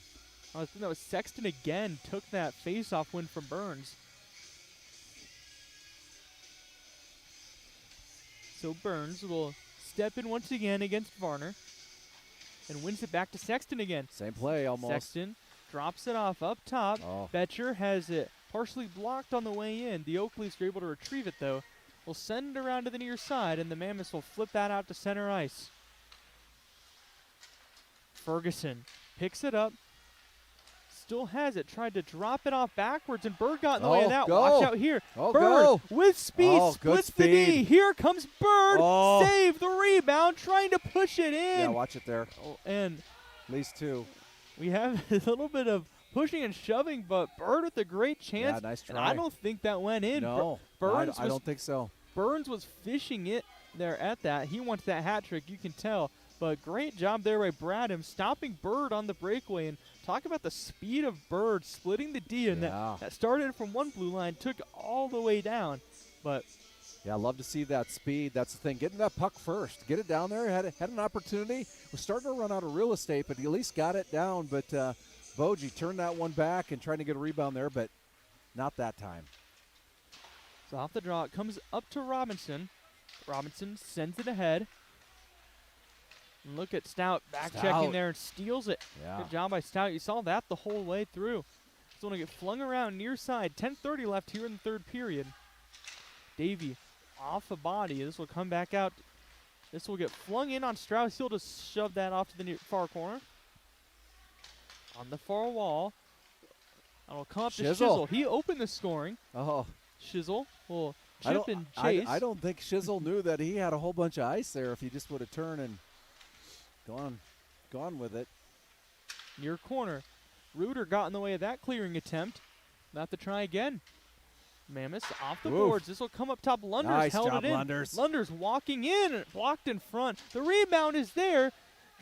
I think that was Sexton again, took that face-off win from Burns. So Burns will step in once again against Varner and wins it back to Sexton again. Same play almost. Sexton drops it off up top. Oh. Betcher has it partially blocked on the way in. The Oak Leafs are able to retrieve it, though. We'll send it around to the near side, and the Mammoths will flip that out to center ice. Ferguson picks it up. Still has it. Tried to drop it off backwards, and Bird got in the way of that. Go. Watch out here. Oh, Bird go. with speed splits the D. Here comes Bird. Oh. Save the rebound, trying to push it in. Yeah, watch it there. Oh, and at least 2. we have a little bit of pushing and shoving, but Bird with a great chance. Yeah, nice try. And I don't think that went in. No, Burns I don't think so. Burns was fishing it there at that. He wants that hat trick, you can tell. But great job there by Bradham, stopping Bird on the breakaway. And talk about the speed of Bird splitting the D. And that started from one blue line, took all the way down. But yeah, I love to see that speed. That's the thing. Getting that puck first. Get it down there. Had an opportunity. Was starting to run out of real estate, but he at least got it down. But Boji turned that one back and trying to get a rebound there, but not that time. So off the draw, it comes up to Robinson. Robinson sends it ahead. And look at Stout back-checking there and steals it. Yeah. Good job by Stout. You saw that the whole way through. It's going to get flung around near side. 10:30 left here in the third period. Davey off a body. This will come back out. This will get flung in on Strauss. He'll just shove that off to the far corner. On the far wall. And will come up to Shizzle. He opened the scoring. Oh. Shizzle will chip and chase. I don't think Shizzle knew that he had a whole bunch of ice there if he just would have turned and gone with it. Near corner. Reuter got in the way of that clearing attempt. They'll have to try again. Mammoths off the boards. This will come up top. Lunders held it in. Lunders walking in, blocked in front. The rebound is there.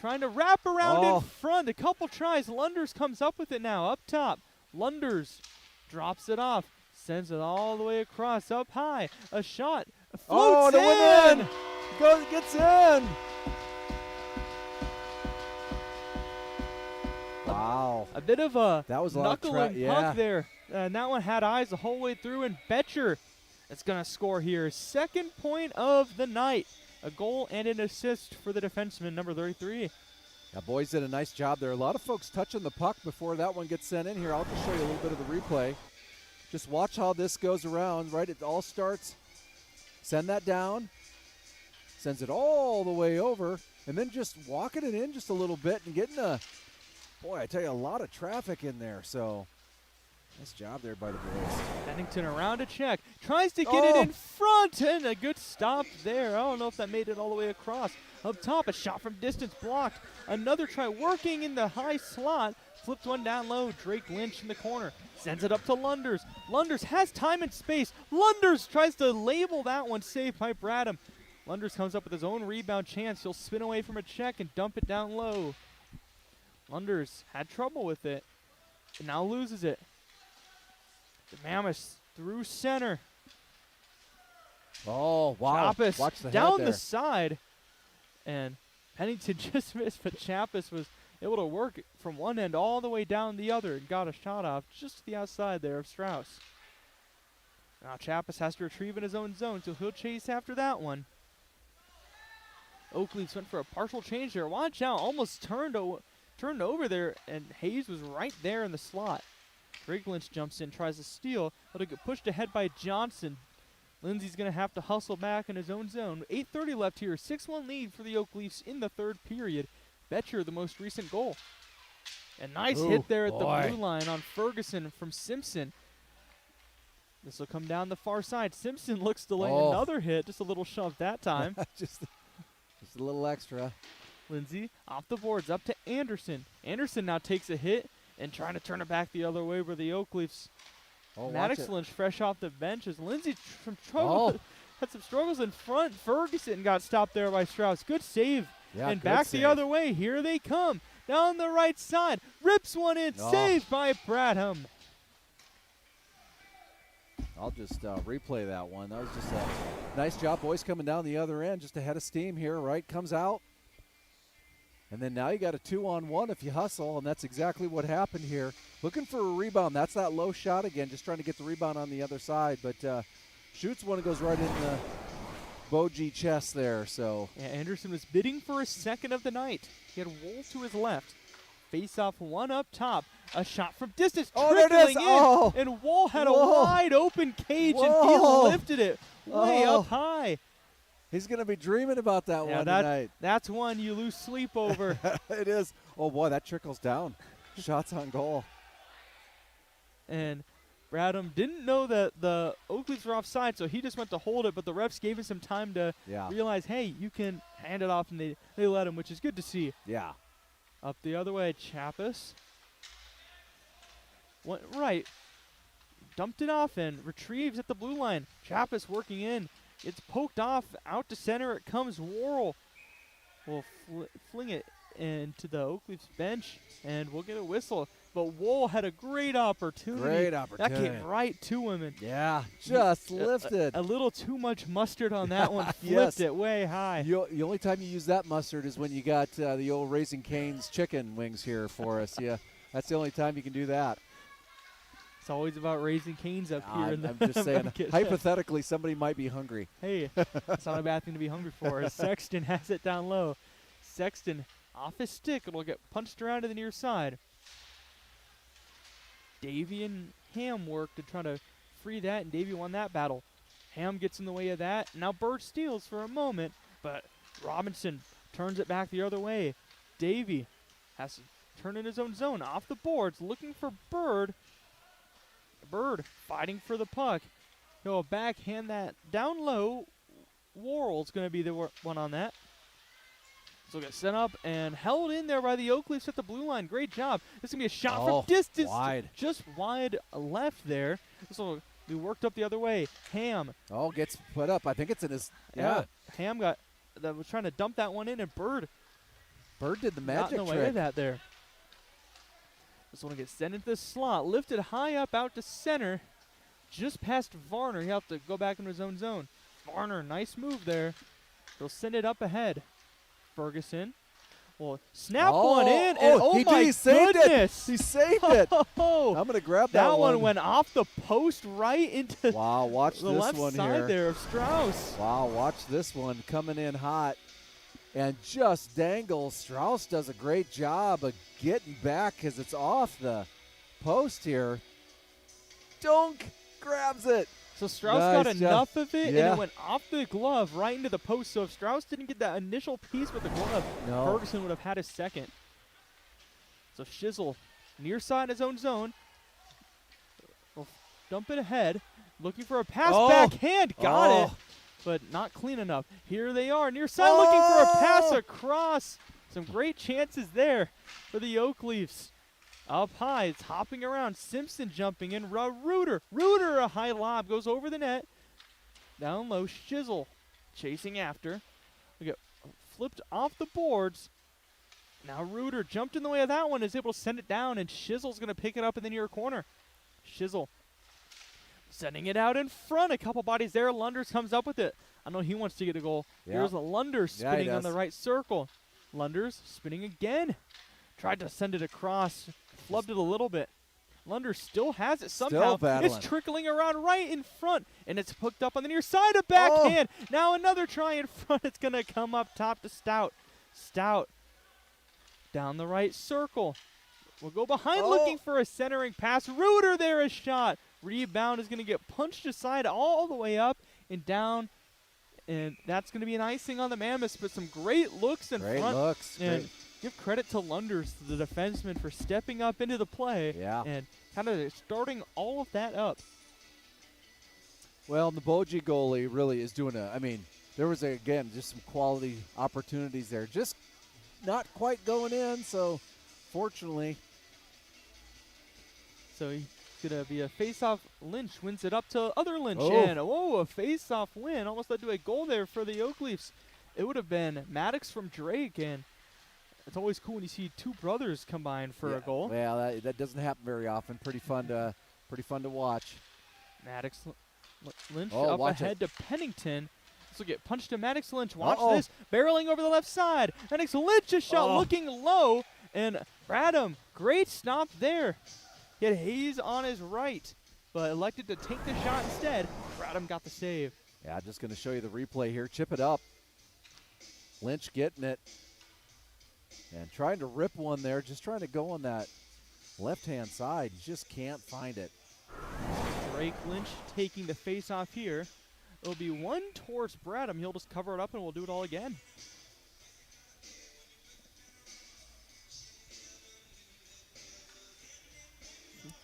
Trying to wrap around in front. A couple tries. Lunders comes up with it now. Up top. Lunders drops it off. Sends it all the way across. Up high. A shot. Floats in. Gets in. Wow. A bit of a that was a knuckling puck there. And that one had eyes the whole way through. And Betcher is going to score here. Second point of the night. A goal and an assist for the defenseman, number 33. Yeah, boys did a nice job there. A lot of folks touching the puck before that one gets sent in here. I'll just show you a little bit of the replay. Just watch how this goes around, right? It all starts. Send that down. Sends it all the way over. And then just walking it in just a little bit and getting a, boy, I tell you, a lot of traffic in there. So, nice job there by the boys. Bennington around to check. Tries to get it in front. And a good stop there. I don't know if that made it all the way across. Up top, a shot from distance blocked. Another try working in the high slot. Flipped one down low. Drake Lynch in the corner. Sends it up to Lunders. Lunders has time and space. Lunders tries to label that one. Saved by Bradham. Lunders comes up with his own rebound chance. He'll spin away from a check and dump it down low. Lunders had trouble with it. now loses it. The Mammoths through center. Oh, wow. Chappis Watch the down head there. the side. And Pennington just missed, but Chappis was able to work from one end all the way down the other and got a shot off just to the outside there of Strauss. Now Chappis has to retrieve in his own zone, so he'll chase after that one. Oakleafs went for a partial change there. Watch out, almost turned over there, and Hayes was right there in the slot. Greg Lynch jumps in, tries to steal, but it get pushed ahead by Johnson. Lindsey's going to have to hustle back in his own zone. 8:30 left here, 6-1 lead for the Oakleafs in the third period. Betcher, the most recent goal. A nice hit there at the blue line on Ferguson from Simpson. This will come down the far side. Simpson looks to lay another hit, just a little shove that time. just a little extra. Lindsey off the boards, up to Anderson. Anderson now takes a hit and trying to turn it back the other way where the Oakleafs. Maddox Lynch fresh off the bench as Lindsey had some struggles in front. Ferguson got stopped there by Strauss. Good save. Yeah, and back the other way. Here they come. Down the right side. Rips one in. Saved by Bradham. I'll just replay that one. That was just a nice job. Boys coming down the other end. Just ahead of steam here. Right comes out. And then now you got a 2-on-1 if you hustle, and that's exactly what happened here. Looking for a rebound. That's that low shot again, just trying to get the rebound on the other side. But shoots one, it goes right in the Boji chest there. So yeah, Anderson was bidding for a second of the night. He had Wool to his left. Face off one up top. A shot from distance. There it is. In, and Wool had a wide open cage, and he lifted it way up high. He's going to be dreaming about that one tonight. That's one you lose sleep over. It is. Oh, boy, that trickles down. Shots on goal. And Bradham didn't know that the Oakleafs were offside, so he just went to hold it, but the refs gave him some time to realize, hey, you can hand it off, and they let him, which is good to see. Yeah. Up the other way, Chappis. Went right. Dumped it off and retrieves at the blue line. Chappis working in. It's poked off, out to center. It comes. Worrell will fling it into the Oakleafs bench, and we'll get a whistle. But Wool had a great opportunity. That came right to him. And just lifted. A little too much mustard on that one. Flipped it way high. The only time you use that mustard is when you got the old Raising Cane's chicken wings here for us. Yeah, that's the only time you can do that. It's always about Raising Cane's up here. I'm just saying, hypothetically, somebody might be hungry. Hey, it's not a bad thing to be hungry for. Sexton has it down low. Sexton off his stick. It'll get punched around to the near side. Davey and Ham work to try to free that, and Davey won that battle. Ham gets in the way of that. Now Bird steals for a moment, but Robinson turns it back the other way. Davey has to turn in his own zone. Off the boards, looking for Bird. Bird fighting for the puck. He'll backhand that down low. Worrell's going to be the one on that. So get set up and held in there by the Oakleafs at the blue line. Great job. This is going to be a shot from distance. Wide. Just wide left there. This will be worked up the other way. Ham. Gets put up. I think it's in his. Ham was trying to dump that one in, and Bird did the magic got in the way of that there. This one gets sent into the slot. Lifted high up out to center. Just past Varner. He'll have to go back into his own zone. Varner, nice move there. He'll send it up ahead. Ferguson will snap one in, and my goodness! He saved it. I'm going to grab that one. That one went off the post right into watch the this left one side here. there of Strauss. Wow, watch this one coming in hot and just dangles. Strauss does a great job of getting back because it's off the post here. Dunk, grabs it. So Strauss got enough of it, and it went off the glove right into the post. So if Strauss didn't get that initial piece with the glove, Ferguson would have had his second. So Shizzle, near side his own zone, will dump it ahead, looking for a pass backhand. Got it, but not clean enough. Here they are, near side, looking for a pass across. Some great chances there for the Oakleafs. Up high, it's hopping around. Simpson jumping in. Reuter, a high lob, goes over the net. Down low, Shizzle chasing after. We get flipped off the boards. Now Reuter jumped in the way of that one, is able to send it down, and Shizzle's going to pick it up in the near corner. Shizzle sending it out in front. A couple bodies there. Lunders comes up with it. I know he wants to get a goal. Yeah. Here's a Lunders spinning on the right circle. Lunders spinning again. Tried to send it across. Flubbed it a little bit. Lunders still has it somehow. It's trickling around right in front, and it's hooked up on the near side. A backhand. Oh. Now another try in front. It's going to come up top to Stout. Stout down the right circle. We'll go behind looking for a centering pass. Reuter there, a shot. Rebound is going to get punched aside all the way up and down. And that's going to be an icing on the Mammoths, but some great looks in front. Great looks. And give credit to Lunders, the defenseman, for stepping up into the play and kind of starting all of that up. Well, the Boji goalie really is doing there was, again, just some quality opportunities there. Just not quite going in, so fortunately. So he's going to be a face-off. Lynch wins it up to other Lynch. And, a face-off win. Almost led to a goal there for the Oak Leafs. It would have been Maddox from Drake, and it's always cool when you see two brothers combine for a goal. Well, that doesn't happen very often. Pretty fun to watch. Maddox Lynch up ahead to Pennington. This will get punched to Maddox Lynch. Watch this. Barreling over the left side. Maddox Lynch a shot looking low. And Bradham, great stop there. He had Hayes on his right, but elected to take the shot instead. Bradham got the save. Yeah, just going to show you the replay here. Chip it up. Lynch getting it. And trying to rip one there. Just trying to go on that left-hand side. You just can't find it. Drake Lynch taking the face-off here. It'll be one towards Bradham. He'll just cover it up, and we'll do it all again.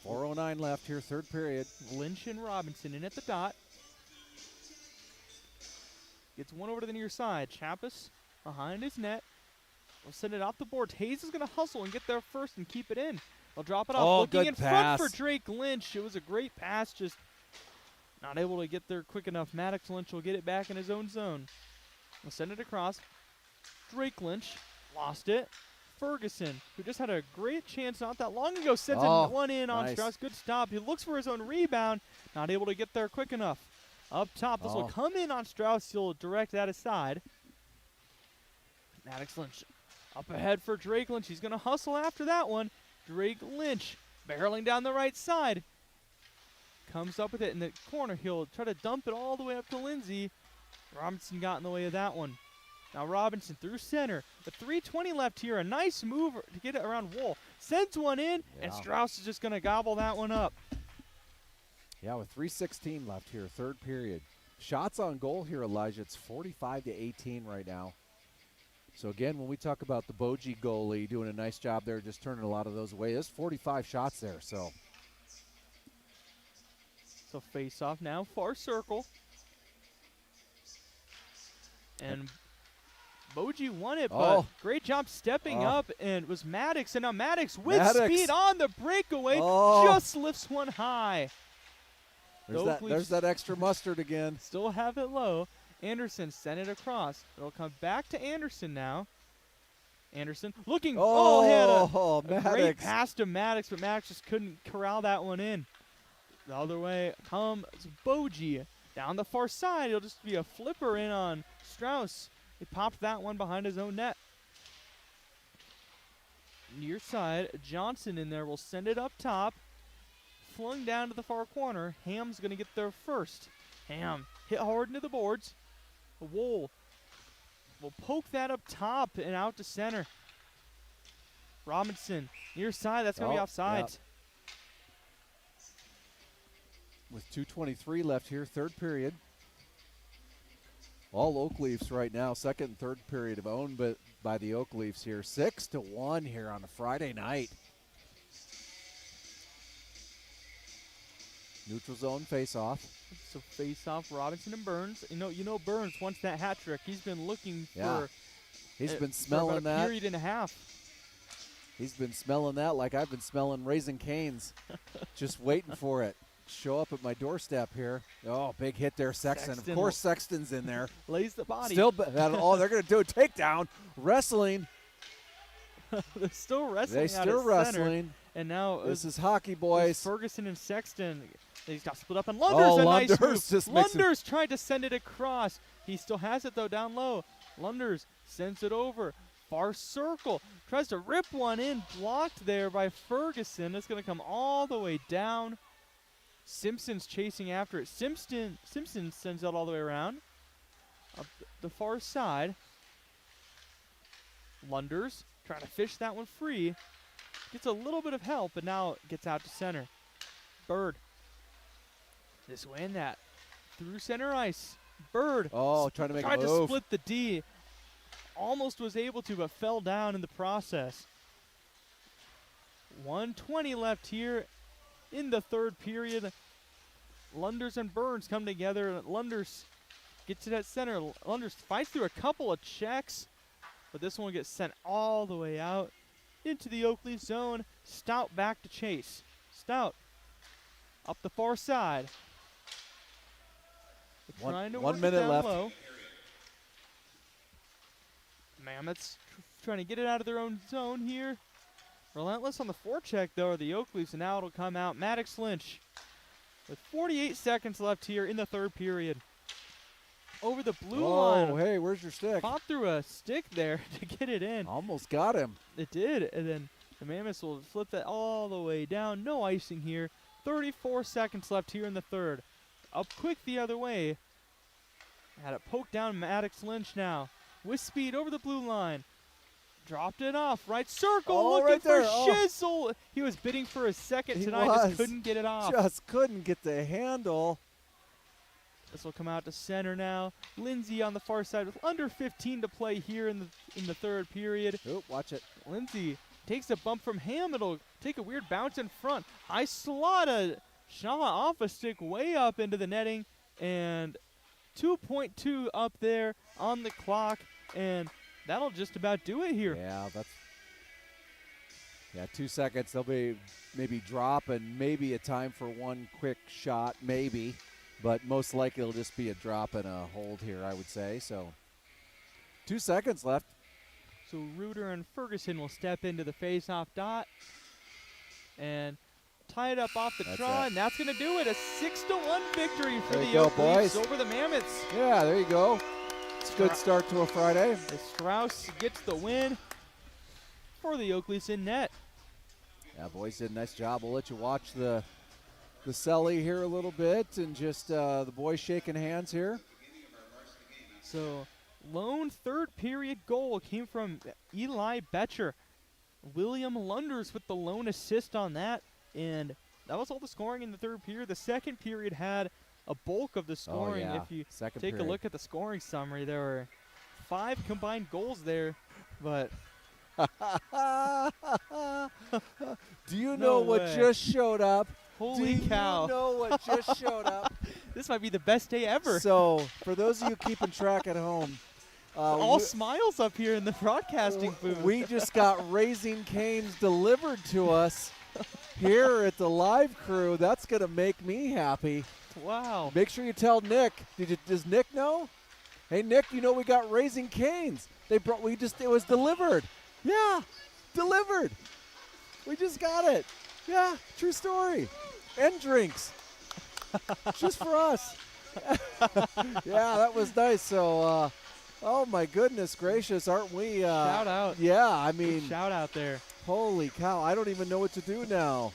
.409 left here, third period. Lynch and Robinson in at the dot. Gets one over to the near side. Chappis behind his net. We'll send it off the board. Hayes is going to hustle and get there first and keep it in. They'll drop it off. Looking in front for Drake Lynch. It was a great pass, just not able to get there quick enough. Maddox Lynch will get it back in his own zone. We'll send it across. Drake Lynch lost it. Ferguson, who just had a great chance not that long ago, sends one in on Strauss. Good stop. He looks for his own rebound. Not able to get there quick enough. Up top, this will come in on Strauss. He'll direct that aside. Maddox Lynch up ahead for Drake Lynch. He's going to hustle after that one. Drake Lynch barreling down the right side. Comes up with it in the corner. He'll try to dump it all the way up to Lindsay. Robinson got in the way of that one. Now Robinson through center. With 3:20 left here. A nice move to get it around Wool. Sends one in, and Strauss is just going to gobble that one up. Yeah, with 3:16 left here, third period. Shots on goal here, Elijah. It's 45-18 right now. So, again, when we talk about the Boji goalie doing a nice job there, just turning a lot of those away, there's 45 shots there. So face-off now, far circle. And Boji won it, but great job stepping up, and it was Maddox. And now Maddox with speed on the breakaway just lifts one high. There's that extra mustard again. Still have it low. Anderson sent it across. It'll come back to Anderson now. Anderson looking. He had a great pass to Maddox, but Maddox just couldn't corral that one in. The other way comes Boji. Down the far side, it'll just be a flipper in on Strauss. He popped that one behind his own net. Near side, Johnson in there will send it up top. Flung down to the far corner. Ham's going to get there first. Ham hit hard into the boards. Wool will poke that up top and out to center. Robinson near side. That's going to be offside. With 2:23 left here, third period. All Oak Leafs right now, second and third period of owned by the Oak Leafs here. 6-1 here on a Friday night. Neutral zone face-off. So face-off, Robinson and Burns. You know Burns wants that hat trick. He's been looking for. He's been smelling for about a period and a half. He's been smelling that like I've been smelling Raising Cane's. Just waiting for it. Show up at my doorstep here. Oh, big hit there, Sexton. Of course, Sexton's in there. Lays the body. Still, they're going to do a takedown. Wrestling. They're still wrestling. They out still at wrestling. Center, and now This is hockey, boys. Ferguson and Sexton. They got split up, and Lunder's a nice move. just Lunder's tried to send it across. He still has it though down low. Lunder's sends it over. Far circle. Tries to rip one in. Blocked there by Ferguson. It's going to come all the way down. Simpson's chasing after it. Simpson sends it all the way around. Up the far side. Lunder's trying to fish that one free. Gets a little bit of help, but now gets out to center. Bird. This way and that. Through center ice. Bird. Oh, trying to make a tried to move. split the D. Almost was able to, but fell down in the process. 1:20 left here in the third period. Lunders and Burns come together. Lunders gets it at center. Lunders fights through a couple of checks, but this one gets sent all the way out into the Oakley zone. Stout back to chase. Stout up the far side. Trying to work 1 it minute down left. low. Mammoths trying to get it out of their own zone here. Relentless on the forecheck, though, are the Oakleys, and now it'll come out. Maddox Lynch with 48 seconds left here in the third period. Over the blue line. Oh, hey, where's your stick? Popped through a stick there to get it in. Almost got him. It did, and then the Mammoths will flip that all the way down. No icing here. 34 seconds left here in the third. Up quick the other way. Had it poked down Maddox Lynch now. With speed over the blue line. Dropped it off. Right circle. Oh, looking right there. for Oh. Shizzle. He was bidding for a second He tonight. was. Just couldn't get it off. Just couldn't get the handle. This will come out to center now. Lindsay on the far side with under 15 to play here in the third period. Oop, watch it. Lindsay takes a bump from Ham. It'll take a weird bounce in front. High slot a shot off a stick way up into the netting. And 2.2 up there on the clock. And that'll just about do it here. Yeah, 2 seconds. They'll be maybe drop and maybe a time for one quick shot, maybe. But most likely it'll just be a drop and a hold here, I would say. So 2 seconds left. So Reuter and Ferguson will step into the face-off dot and tie it up off the draw, and that's going to do it. A 6-1 victory for the Oakleys over the Mammoths. Yeah, there you go. It's a good start to a Friday. The Strauss gets the win for the Oakleys in net. Yeah, boys did a nice job. We'll let you watch the celly here a little bit and just the boys shaking hands here. So lone third period goal came from Eli Betcher. William Lunders with the lone assist on that. And that was all the scoring in the third period. The second period had a bulk of the scoring. Oh, yeah. If you Second take period. a look at the scoring summary, there were 5 combined goals there. But Do you know what way. just showed up? holy cow. Do you know what just showed up? This might be the best day ever. So, for those of you keeping track at home, all smiles up here in the broadcasting booth. we just got Raising Cane's delivered to us here at the live crew. That's going to make me happy. Wow. Make sure you tell Nick. Does Nick know? Hey, Nick, you know we got Raising Cane's. It was delivered. Yeah, delivered. We just got it. Yeah, true story. And drinks. Just for us. Yeah, that was nice. So, oh my goodness gracious, aren't we? Shout out. Yeah, I mean, Good shout out there. holy cow, I don't even know what to do now.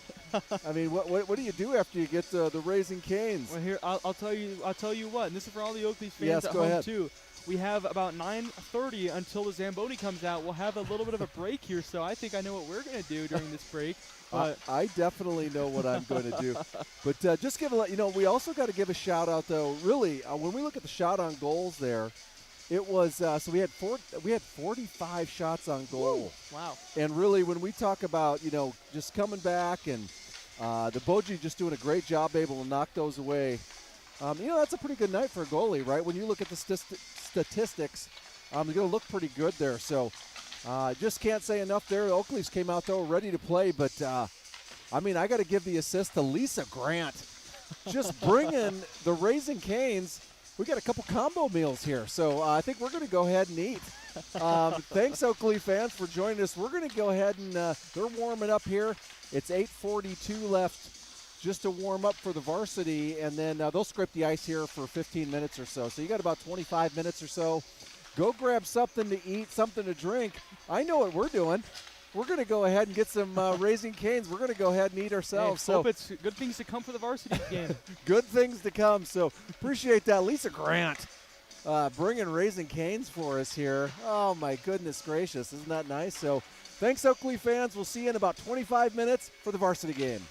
I mean, what do you do after you get the Raising Cane's? Well, here I'll tell you what, and this is for all the Oakleys fans Yes, at go home ahead. too. We have about 9:30 until the Zamboni comes out. We'll have a little bit of a break here, so I think I know what we're going to do during this break. But I definitely know what I'm going to do. But just we also got to give a shout out though. Really, when we look at the shot on goals there, it was so we had 45 shots on goal. wow. And really, when we talk about just coming back and the Boji just doing a great job, able to knock those away. That's a pretty good night for a goalie, right? When you look at the statistics, they're going to look pretty good there. So just can't say enough there. The Oakleys came out, though, ready to play. But, I got to give the assist to Lisa Grant. Just bringing the Raising Cane's. We got a couple combo meals here. So I think we're going to go ahead and eat. Thanks, Oakley fans, for joining us. We're going to go ahead and they're warming up here. It's 8:42 left just to warm up for the varsity, and then they'll scrape the ice here for 15 minutes or so. So you got about 25 minutes or so. Go grab something to eat, something to drink. I know what we're doing. We're going to go ahead and get some Raising Cane's. We're going to go ahead and eat ourselves. Hey, hope it's good things to come for the varsity game. Good things to come. So appreciate that. Lisa Grant bringing Raising Cane's for us here. Oh, my goodness gracious. Isn't that nice? So thanks, Oakley fans. We'll see you in about 25 minutes for the varsity game.